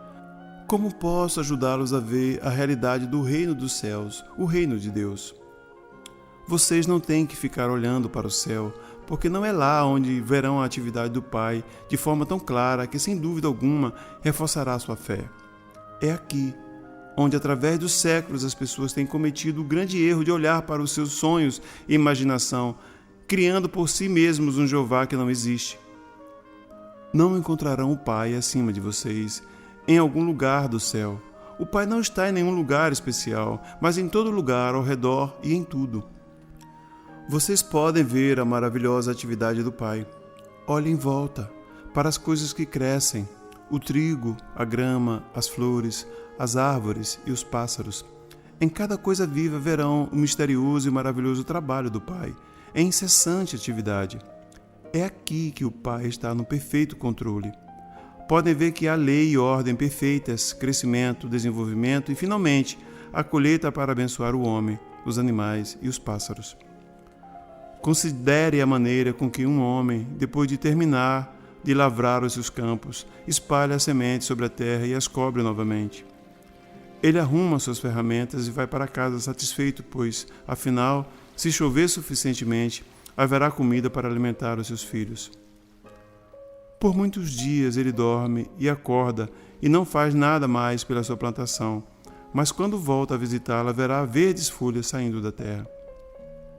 Como posso ajudá-los a ver a realidade do reino dos céus, o reino de Deus? Vocês não têm que ficar olhando para o céu, porque não é lá onde verão a atividade do Pai de forma tão clara que, sem dúvida alguma, reforçará a sua fé. É aqui, onde através dos séculos as pessoas têm cometido o grande erro de olhar para os seus sonhos e imaginação, criando por si mesmos um Jeová que não existe. Não encontrarão o Pai acima de vocês, em algum lugar do céu. O Pai não está em nenhum lugar especial, mas em todo lugar, ao redor e em tudo. Vocês podem ver a maravilhosa atividade do Pai. Olhem em volta, para as coisas que crescem, o trigo, a grama, as flores, as árvores e os pássaros. Em cada coisa viva verão o misterioso e maravilhoso trabalho do Pai, em incessante atividade. É aqui que o Pai está no perfeito controle. Podem ver que há lei e ordem perfeitas, crescimento, desenvolvimento e, finalmente, a colheita para abençoar o homem, os animais e os pássaros. Considere a maneira com que um homem, depois de terminar de lavrar os seus campos, espalha as sementes sobre a terra e as cobre novamente. Ele arruma suas ferramentas e vai para casa satisfeito, pois, afinal, se chover suficientemente, haverá comida para alimentar os seus filhos. Por muitos dias ele dorme e acorda e não faz nada mais pela sua plantação, mas quando volta a visitá-la, verá verdes folhas saindo da terra.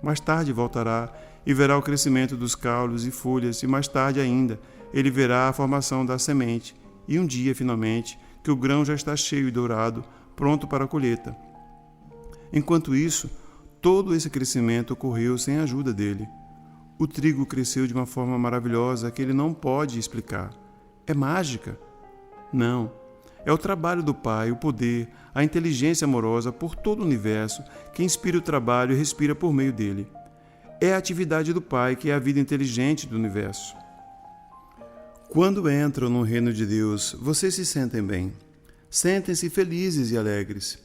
Mais tarde voltará e verá o crescimento dos caules e folhas, e mais tarde ainda ele verá a formação da semente, e um dia, finalmente, que o grão já está cheio e dourado, pronto para a colheita. Enquanto isso, Todo esse crescimento ocorreu sem a ajuda dele. O trigo cresceu de uma forma maravilhosa que ele não pode explicar. É mágica? Não. É o trabalho do Pai, o poder, a inteligência amorosa por todo o universo que inspira o trabalho e respira por meio dele. É a atividade do Pai que é a vida inteligente do universo. Quando entram no reino de Deus, vocês se sentem bem. Sentem-se felizes e alegres.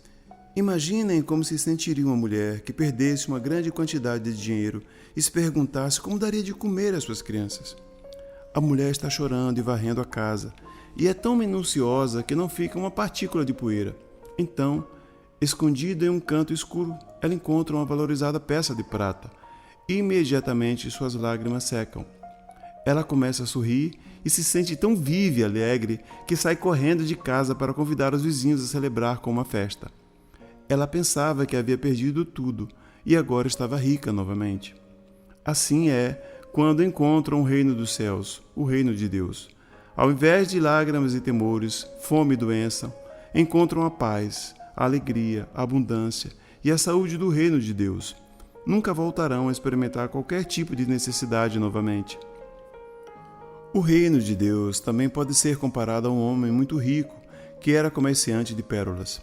Imaginem como se sentiria uma mulher que perdesse uma grande quantidade de dinheiro e se perguntasse como daria de comer às suas crianças. A mulher está chorando e varrendo a casa, e é tão minuciosa que não fica uma partícula de poeira. Então, escondida em um canto escuro, ela encontra uma valorizada peça de prata, e imediatamente suas lágrimas secam. Ela começa a sorrir e se sente tão viva e alegre que sai correndo de casa para convidar os vizinhos a celebrar com uma festa. Ela pensava que havia perdido tudo e agora estava rica novamente. Assim é quando encontram o reino dos céus, o reino de Deus. Ao invés de lágrimas e temores, fome e doença, encontram a paz, a alegria, a abundância e a saúde do reino de Deus. Nunca voltarão a experimentar qualquer tipo de necessidade novamente. O reino de Deus também pode ser comparado a um homem muito rico que era comerciante de pérolas.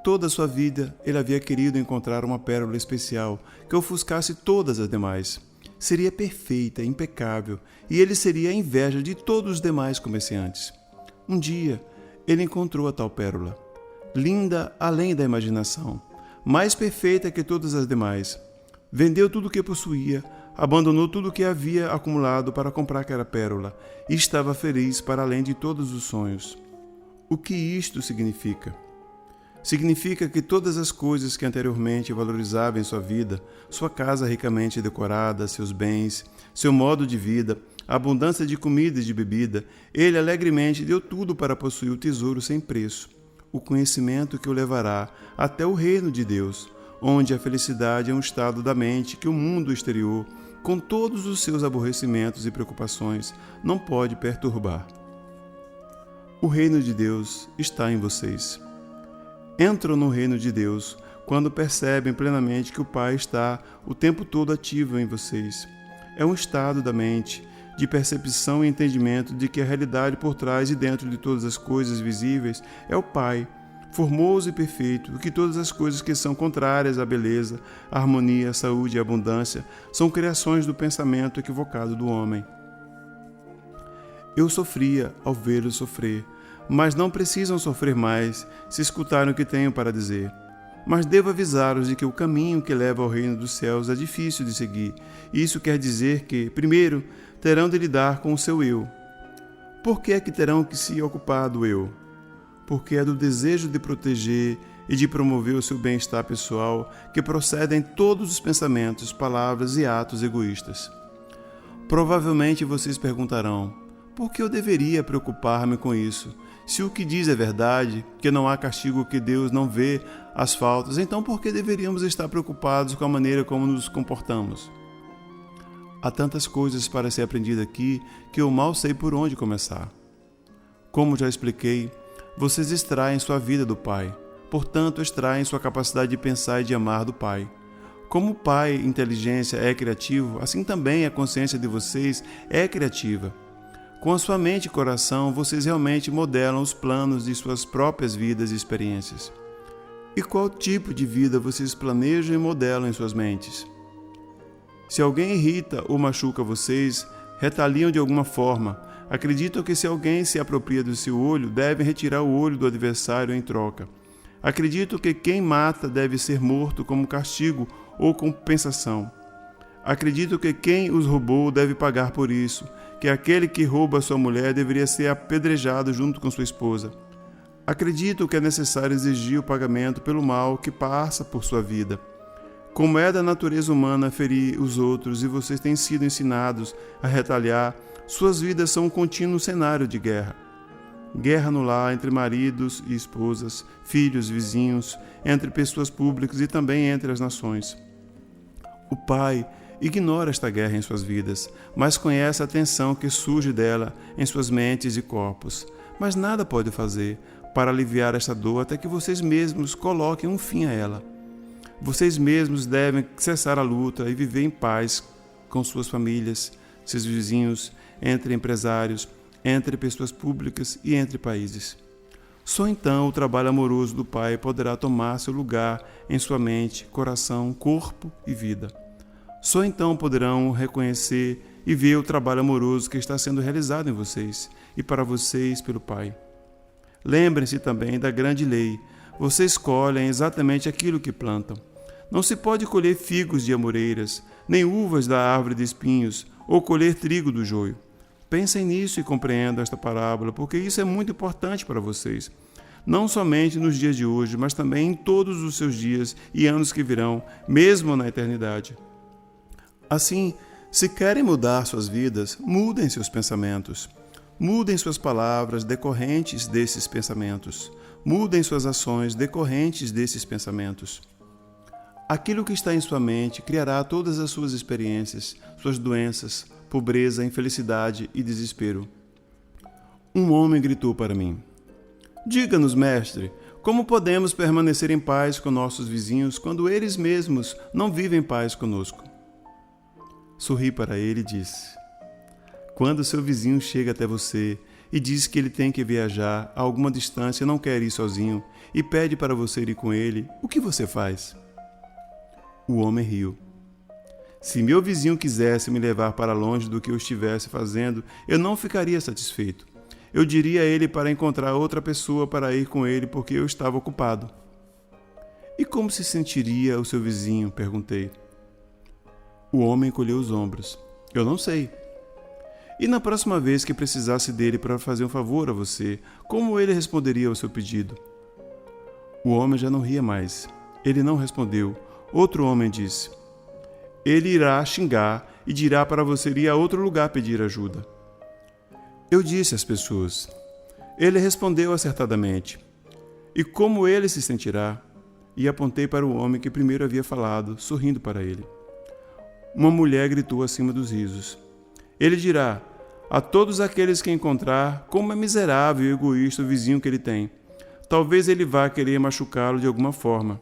Toda a sua vida, ele havia querido encontrar uma pérola especial que ofuscasse todas as demais. Seria perfeita, impecável, e ele seria a inveja de todos os demais comerciantes. Um dia, ele encontrou a tal pérola, linda além da imaginação, mais perfeita que todas as demais. Vendeu tudo o que possuía, abandonou tudo o que havia acumulado para comprar aquela pérola, e estava feliz para além de todos os sonhos. O que isto significa? Significa que todas as coisas que anteriormente valorizava em sua vida, sua casa ricamente decorada, seus bens, seu modo de vida, a abundância de comida e de bebida, ele alegremente deu tudo para possuir o tesouro sem preço, o conhecimento que o levará até o reino de Deus, onde a felicidade é um estado da mente que o mundo exterior, com todos os seus aborrecimentos e preocupações, não pode perturbar. O reino de Deus está em vocês. Entram no reino de Deus quando percebem plenamente que o Pai está o tempo todo ativo em vocês. É um estado da mente, de percepção e entendimento de que a realidade por trás e dentro de todas as coisas visíveis é o Pai, formoso e perfeito, que todas as coisas que são contrárias à beleza, à harmonia, à saúde e à abundância são criações do pensamento equivocado do homem. Eu sofria ao vê-los sofrer, mas não precisam sofrer mais se escutarem o que tenho para dizer. Mas devo avisá-los de que o caminho que leva ao reino dos céus é difícil de seguir. Isso quer dizer que, primeiro, terão de lidar com o seu eu. Por que é que terão que se ocupar do eu? Porque é do desejo de proteger e de promover o seu bem-estar pessoal que procedem todos os pensamentos, palavras e atos egoístas. Provavelmente vocês perguntarão: por que eu deveria preocupar-me com isso? Se o que diz é verdade, que não há castigo, que Deus não vê as faltas, então por que deveríamos estar preocupados com a maneira como nos comportamos? Há tantas coisas para ser aprendida aqui que eu mal sei por onde começar. Como já expliquei, vocês extraem sua vida do Pai, portanto extraem sua capacidade de pensar e de amar do Pai. Como o Pai, inteligência, é criativo, assim também a consciência de vocês é criativa. Com a sua mente e coração, vocês realmente modelam os planos de suas próprias vidas e experiências. E qual tipo de vida vocês planejam e modelam em suas mentes? Se alguém irrita ou machuca vocês, retaliam de alguma forma. Acreditam que se alguém se apropria do seu olho, devem retirar o olho do adversário em troca. Acreditam que quem mata deve ser morto como castigo ou compensação. Acredito que quem os roubou deve pagar por isso, que aquele que rouba sua mulher deveria ser apedrejado junto com sua esposa. Acredito que é necessário exigir o pagamento pelo mal que passa por sua vida. Como é da natureza humana ferir os outros e vocês têm sido ensinados a retaliar, suas vidas são um contínuo cenário de guerra. Guerra no lar entre maridos e esposas, filhos, vizinhos, entre pessoas públicas e também entre as nações. O Pai ignora esta guerra em suas vidas, mas conhece a tensão que surge dela em suas mentes e corpos. Mas nada pode fazer para aliviar esta dor até que vocês mesmos coloquem um fim a ela. Vocês mesmos devem cessar a luta e viver em paz com suas famílias, seus vizinhos, entre empresários, entre pessoas públicas e entre países. Só então o trabalho amoroso do Pai poderá tomar seu lugar em sua mente, coração, corpo e vida. Só então poderão reconhecer e ver o trabalho amoroso que está sendo realizado em vocês e para vocês pelo Pai. Lembrem-se também da grande lei. Vocês colhem exatamente aquilo que plantam. Não se pode colher figos de amoreiras, nem uvas da árvore de espinhos, ou colher trigo do joio. Pensem nisso e compreendam esta parábola, porque isso é muito importante para vocês. Não somente nos dias de hoje, mas também em todos os seus dias e anos que virão, mesmo na eternidade. Assim, se querem mudar suas vidas, mudem seus pensamentos. Mudem suas palavras decorrentes desses pensamentos. Mudem suas ações decorrentes desses pensamentos. Aquilo que está em sua mente criará todas as suas experiências, suas doenças, pobreza, infelicidade e desespero. Um homem gritou para mim: "Diga-nos, mestre, como podemos permanecer em paz com nossos vizinhos quando eles mesmos não vivem em paz conosco?" Sorri para ele e disse: "Quando seu vizinho chega até você e diz que ele tem que viajar a alguma distância e não quer ir sozinho e pede para você ir com ele, o que você faz?" O homem riu. "Se meu vizinho quisesse me levar para longe do que eu estivesse fazendo, eu não ficaria satisfeito. Eu diria a ele para encontrar outra pessoa para ir com ele porque eu estava ocupado." "E como se sentiria o seu vizinho?" perguntei. O homem encolheu os ombros. "Eu não sei." "E na próxima vez que precisasse dele para fazer um favor a você, como ele responderia ao seu pedido?" O homem já não ria mais. Ele não respondeu. Outro homem disse: "Ele irá xingar e dirá para você ir a outro lugar pedir ajuda." Eu disse às pessoas: "Ele respondeu acertadamente. E como ele se sentirá?" E apontei para o homem que primeiro havia falado, sorrindo para ele. Uma mulher gritou acima dos risos: "Ele dirá a todos aqueles que encontrar como é miserável e egoísta o vizinho que ele tem. Talvez ele vá querer machucá-lo de alguma forma."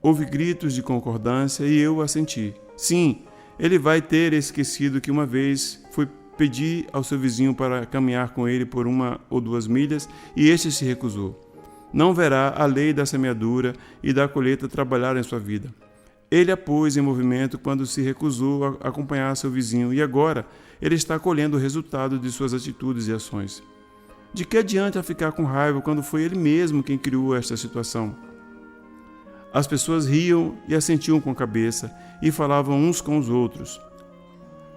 Houve gritos de concordância e eu assenti. Sim, ele vai ter esquecido que uma vez foi pedir ao seu vizinho para caminhar com ele por 1 ou 2 milhas e este se recusou. Não verá a lei da semeadura e da colheita trabalhar em sua vida. Ele a pôs em movimento quando se recusou a acompanhar seu vizinho e agora ele está colhendo o resultado de suas atitudes e ações. De que adianta ficar com raiva quando foi ele mesmo quem criou esta situação? As pessoas riam e assentiam com a cabeça e falavam uns com os outros.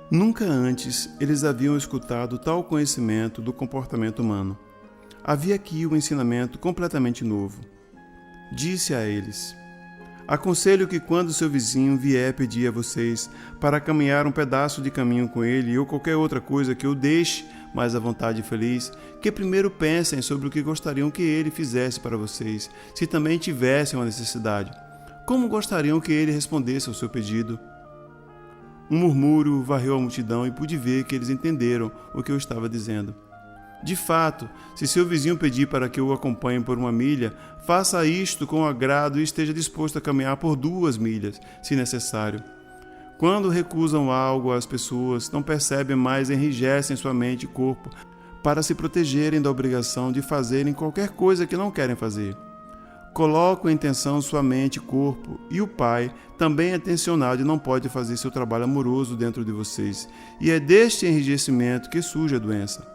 Nunca antes eles haviam escutado tal conhecimento do comportamento humano. Havia aqui um ensinamento completamente novo. Disse a eles: "Aconselho que quando seu vizinho vier pedir a vocês para caminhar um pedaço de caminho com ele ou qualquer outra coisa que o deixe mais à vontade e feliz, que primeiro pensem sobre o que gostariam que ele fizesse para vocês, se também tivessem uma necessidade. Como gostariam que ele respondesse ao seu pedido?" Um murmúrio varreu a multidão e pude ver que eles entenderam o que eu estava dizendo. De fato, se seu vizinho pedir para que eu o acompanhe por 1 milha, faça isto com agrado e esteja disposto a caminhar por 2 milhas, se necessário. Quando recusam algo às pessoas, não percebem mais, enrijecem sua mente e corpo para se protegerem da obrigação de fazerem qualquer coisa que não querem fazer. Colocam em tensão sua mente e corpo, e o Pai, também atencionado, não pode fazer seu trabalho amoroso dentro de vocês, e é deste enrijecimento que surge a doença.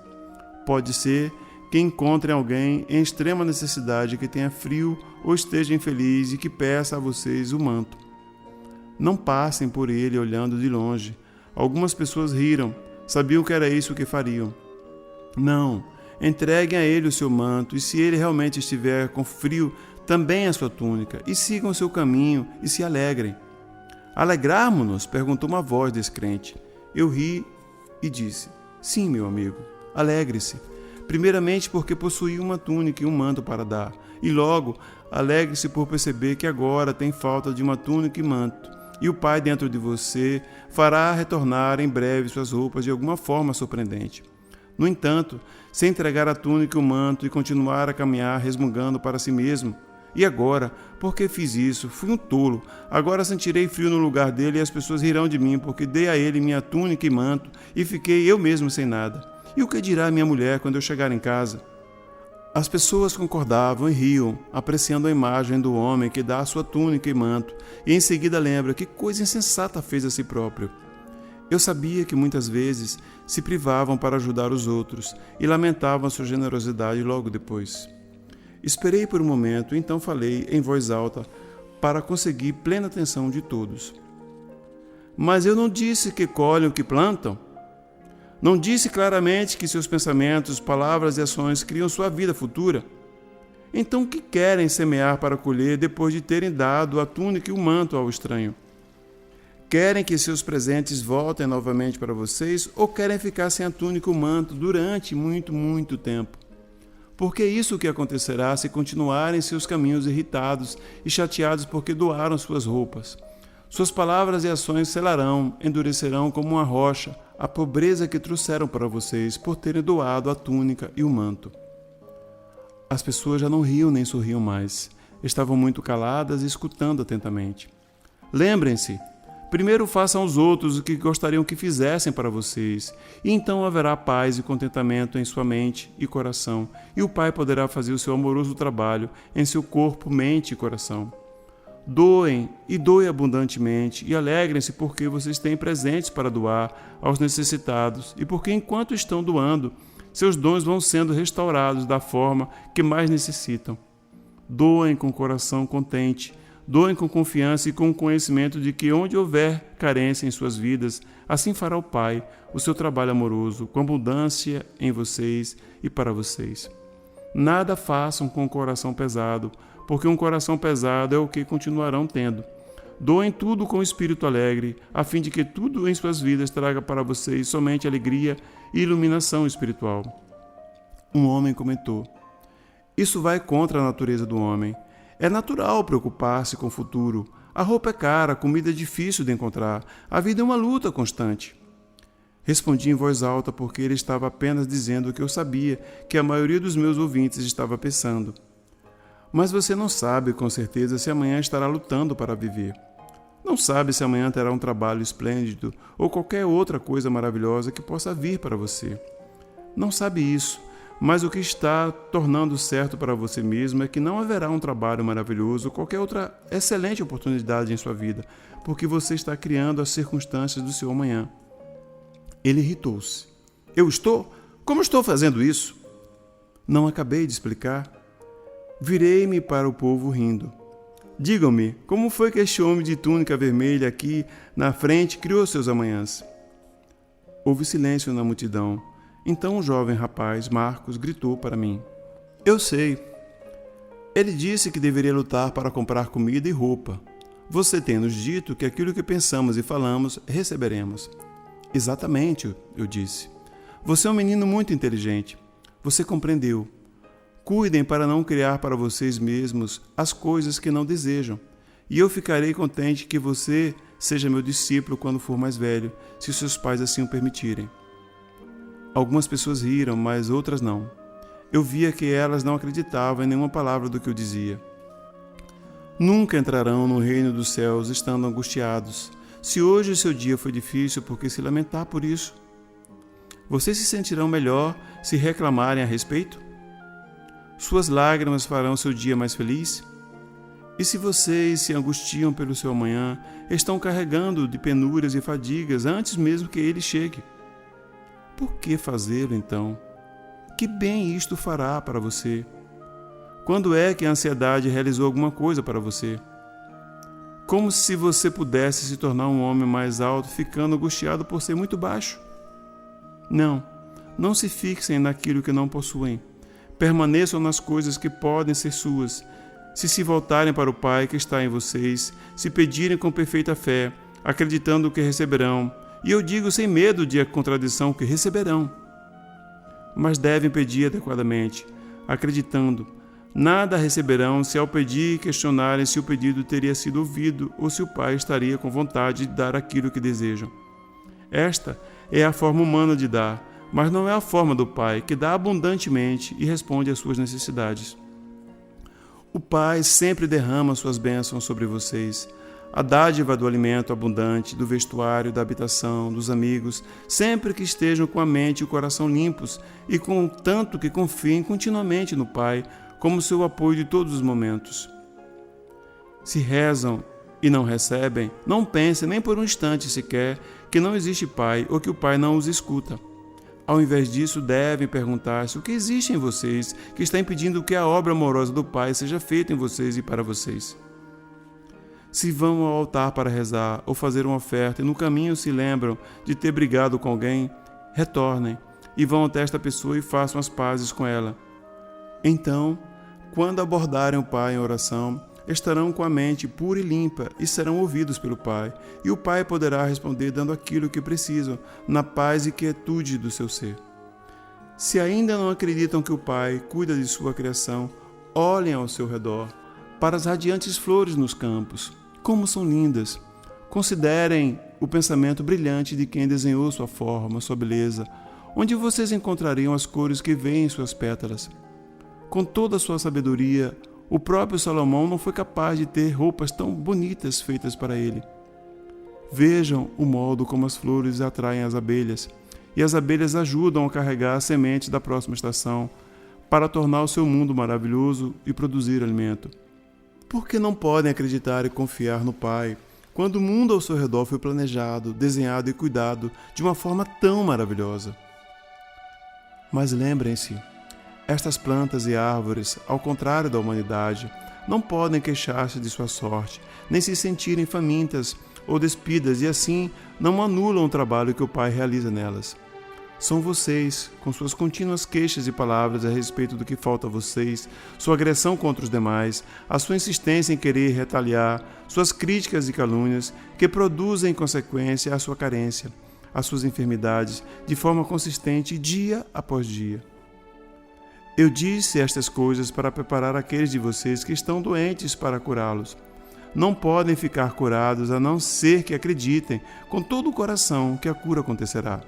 Pode ser que encontrem alguém em extrema necessidade que tenha frio ou esteja infeliz e que peça a vocês o manto. Não passem por ele olhando de longe. Algumas pessoas riram, sabiam que era isso que fariam. Não, entreguem a ele o seu manto e se ele realmente estiver com frio, também a sua túnica, e sigam o seu caminho e se alegrem. Alegrarmos-nos? Perguntou uma voz descrente. Eu ri e disse: "Sim, meu amigo, alegre-se. Primeiramente porque possui uma túnica e um manto para dar, e logo alegre-se por perceber que agora tem falta de uma túnica e manto, e o Pai dentro de você fará retornar em breve suas roupas de alguma forma surpreendente. No entanto, se entregar a túnica e o manto e continuar a caminhar resmungando para si mesmo, E agora, por que fiz isso? Fui um tolo. Agora sentirei frio no lugar dele e as pessoas rirão de mim, porque dei a ele minha túnica e manto e fiquei eu mesmo sem nada. E o que dirá minha mulher quando eu chegar em casa? As pessoas concordavam e riam, apreciando a imagem do homem que dá a sua túnica e manto, e em seguida lembra que coisa insensata fez a si próprio. Eu sabia que muitas vezes se privavam para ajudar os outros e lamentavam a sua generosidade logo depois. Esperei por um momento e então falei em voz alta para conseguir plena atenção de todos. Mas eu não disse que colhem o que plantam? Não disse claramente que seus pensamentos, palavras e ações criam sua vida futura? Então o que querem semear para colher depois de terem dado a túnica e o manto ao estranho? Querem que seus presentes voltem novamente para vocês ou querem ficar sem a túnica e o manto durante muito tempo? Porque é isso que acontecerá se continuarem seus caminhos irritados e chateados porque doaram suas roupas. Suas palavras e ações selarão, endurecerão como uma rocha a pobreza que trouxeram para vocês por terem doado a túnica e o manto. As pessoas já não riam nem sorriam mais. Estavam muito caladas e escutando atentamente. Lembrem-se, primeiro façam aos outros o que gostariam que fizessem para vocês, e então haverá paz e contentamento em sua mente e coração, e o Pai poderá fazer o seu amoroso trabalho em seu corpo, mente e coração. Doem e doem abundantemente e alegrem-se porque vocês têm presentes para doar aos necessitados e porque enquanto estão doando, seus dons vão sendo restaurados da forma que mais necessitam. Doem com coração contente, doem com confiança e com o conhecimento de que onde houver carência em suas vidas, assim fará o Pai o seu trabalho amoroso, com abundância em vocês e para vocês. Nada façam com o coração pesado, porque um coração pesado é o que continuarão tendo. Doem tudo com espírito alegre, a fim de que tudo em suas vidas traga para vocês somente alegria e iluminação espiritual. Um homem comentou: isso vai contra a natureza do homem. É natural preocupar-se com o futuro. A roupa é cara, a comida é difícil de encontrar, a vida é uma luta constante. Respondi em voz alta porque ele estava apenas dizendo o que eu sabia que a maioria dos meus ouvintes estava pensando. Mas você não sabe com certeza se amanhã estará lutando para viver. Não sabe se amanhã terá um trabalho esplêndido ou qualquer outra coisa maravilhosa que possa vir para você. Não sabe isso, mas o que está tornando certo para você mesmo é que não haverá um trabalho maravilhoso ou qualquer outra excelente oportunidade em sua vida, porque você está criando as circunstâncias do seu amanhã. Ele irritou-se. Eu estou? Como estou fazendo isso? Não acabei de explicar? Virei-me para o povo rindo. Digam-me, como foi que este homem de túnica vermelha aqui na frente criou seus amanhãs? Houve silêncio na multidão. Então o jovem rapaz, Marcos, gritou para mim. Eu sei. Ele disse que deveria lutar para comprar comida e roupa. Você tem nos dito que aquilo que pensamos e falamos, receberemos. Exatamente, eu disse. Você é um menino muito inteligente. Você compreendeu. Cuidem para não criar para vocês mesmos as coisas que não desejam. E eu ficarei contente que você seja meu discípulo quando for mais velho, se seus pais assim o permitirem. Algumas pessoas riram, mas outras não. Eu via que elas não acreditavam em nenhuma palavra do que eu dizia. Nunca entrarão no reino dos céus estando angustiados. Se hoje o seu dia foi difícil, por que se lamentar por isso? Vocês se sentirão melhor se reclamarem a respeito? Suas lágrimas farão seu dia mais feliz? E se vocês se angustiam pelo seu amanhã, estão carregando de penúrias e fadigas antes mesmo que ele chegue. Por que fazê-lo então? Que bem isto fará para você? Quando é que a ansiedade realizou alguma coisa para você? Como se você pudesse se tornar um homem mais alto ficando angustiado por ser muito baixo. Não se fixem naquilo que não possuem. Permaneçam nas coisas que podem ser suas. Se voltarem para o Pai que está em vocês, se pedirem com perfeita fé, acreditando que receberão, e eu digo sem medo de contradição que receberão. Mas devem pedir adequadamente, acreditando. Nada receberão se ao pedir questionarem se o pedido teria sido ouvido ou se o Pai estaria com vontade de dar aquilo que desejam. Esta é a forma humana de dar, mas não é a forma do Pai, que dá abundantemente e responde às suas necessidades. O Pai sempre derrama suas bênçãos sobre vocês. A dádiva do alimento abundante, do vestuário, da habitação, dos amigos, sempre que estejam com a mente e o coração limpos e com tanto que confiem continuamente no Pai como seu apoio de todos os momentos. Se rezam e não recebem, não pensem nem por um instante sequer que não existe Pai ou que o Pai não os escuta. Ao invés disso, devem perguntar-se o que existe em vocês que está impedindo que a obra amorosa do Pai seja feita em vocês e para vocês. Se vão ao altar para rezar ou fazer uma oferta e no caminho se lembram de ter brigado com alguém, retornem e vão até esta pessoa e façam as pazes com ela. Então, quando abordarem o Pai em oração, estarão com a mente pura e limpa e serão ouvidos pelo Pai, e o Pai poderá responder dando aquilo que precisam, na paz e quietude do seu ser. Se ainda não acreditam que o Pai cuida de sua criação, olhem ao seu redor, para as radiantes flores nos campos. Como são lindas! Considerem o pensamento brilhante de quem desenhou sua forma, sua beleza, onde vocês encontrariam as cores que veem em suas pétalas. Com toda a sua sabedoria, o próprio Salomão não foi capaz de ter roupas tão bonitas feitas para ele. Vejam o modo como as flores atraem as abelhas, e as abelhas ajudam a carregar as sementes da próxima estação, para tornar o seu mundo maravilhoso e produzir alimento. Por que não podem acreditar e confiar no Pai, quando o mundo ao seu redor foi planejado, desenhado e cuidado de uma forma tão maravilhosa? Mas lembrem-se, estas plantas e árvores, ao contrário da humanidade, não podem queixar-se de sua sorte, nem se sentirem famintas ou despidas e assim não anulam o trabalho que o Pai realiza nelas. São vocês, com suas contínuas queixas e palavras a respeito do que falta a vocês, sua agressão contra os demais, a sua insistência em querer retaliar, suas críticas e calúnias, que produzem em consequência a sua carência, as suas enfermidades, de forma consistente dia após dia. Eu disse estas coisas para preparar aqueles de vocês que estão doentes para curá-los. Não podem ficar curados a não ser que acreditem com todo o coração que a cura acontecerá.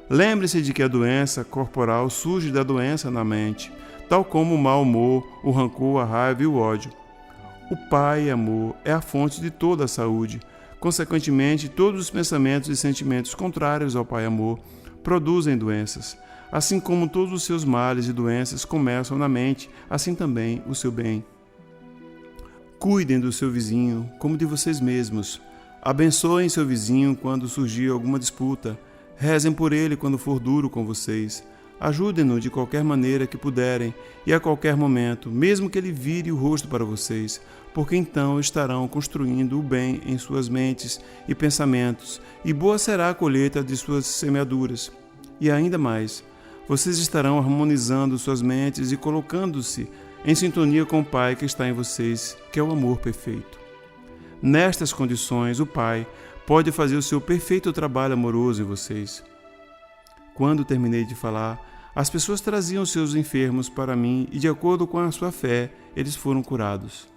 Lembre-se de que a doença corporal surge da doença na mente, tal como o mau humor, o rancor, a raiva e o ódio. O Pai, amor, é a fonte de toda a saúde. Consequentemente, todos os pensamentos e sentimentos contrários ao Pai, amor, produzem doenças. Assim como todos os seus males e doenças começam na mente, assim também o seu bem. Cuidem do seu vizinho como de vocês mesmos. Abençoem seu vizinho quando surgir alguma disputa. Rezem por ele quando for duro com vocês. Ajudem-no de qualquer maneira que puderem e a qualquer momento, mesmo que ele vire o rosto para vocês, porque então estarão construindo o bem em suas mentes e pensamentos, e boa será a colheita de suas semeaduras. E ainda mais, vocês estarão harmonizando suas mentes e colocando-se em sintonia com o Pai que está em vocês, que é o amor perfeito. Nestas condições, o Pai pode fazer o seu perfeito trabalho amoroso em vocês. Quando terminei de falar, as pessoas traziam seus enfermos para mim e, de acordo com a sua fé, eles foram curados.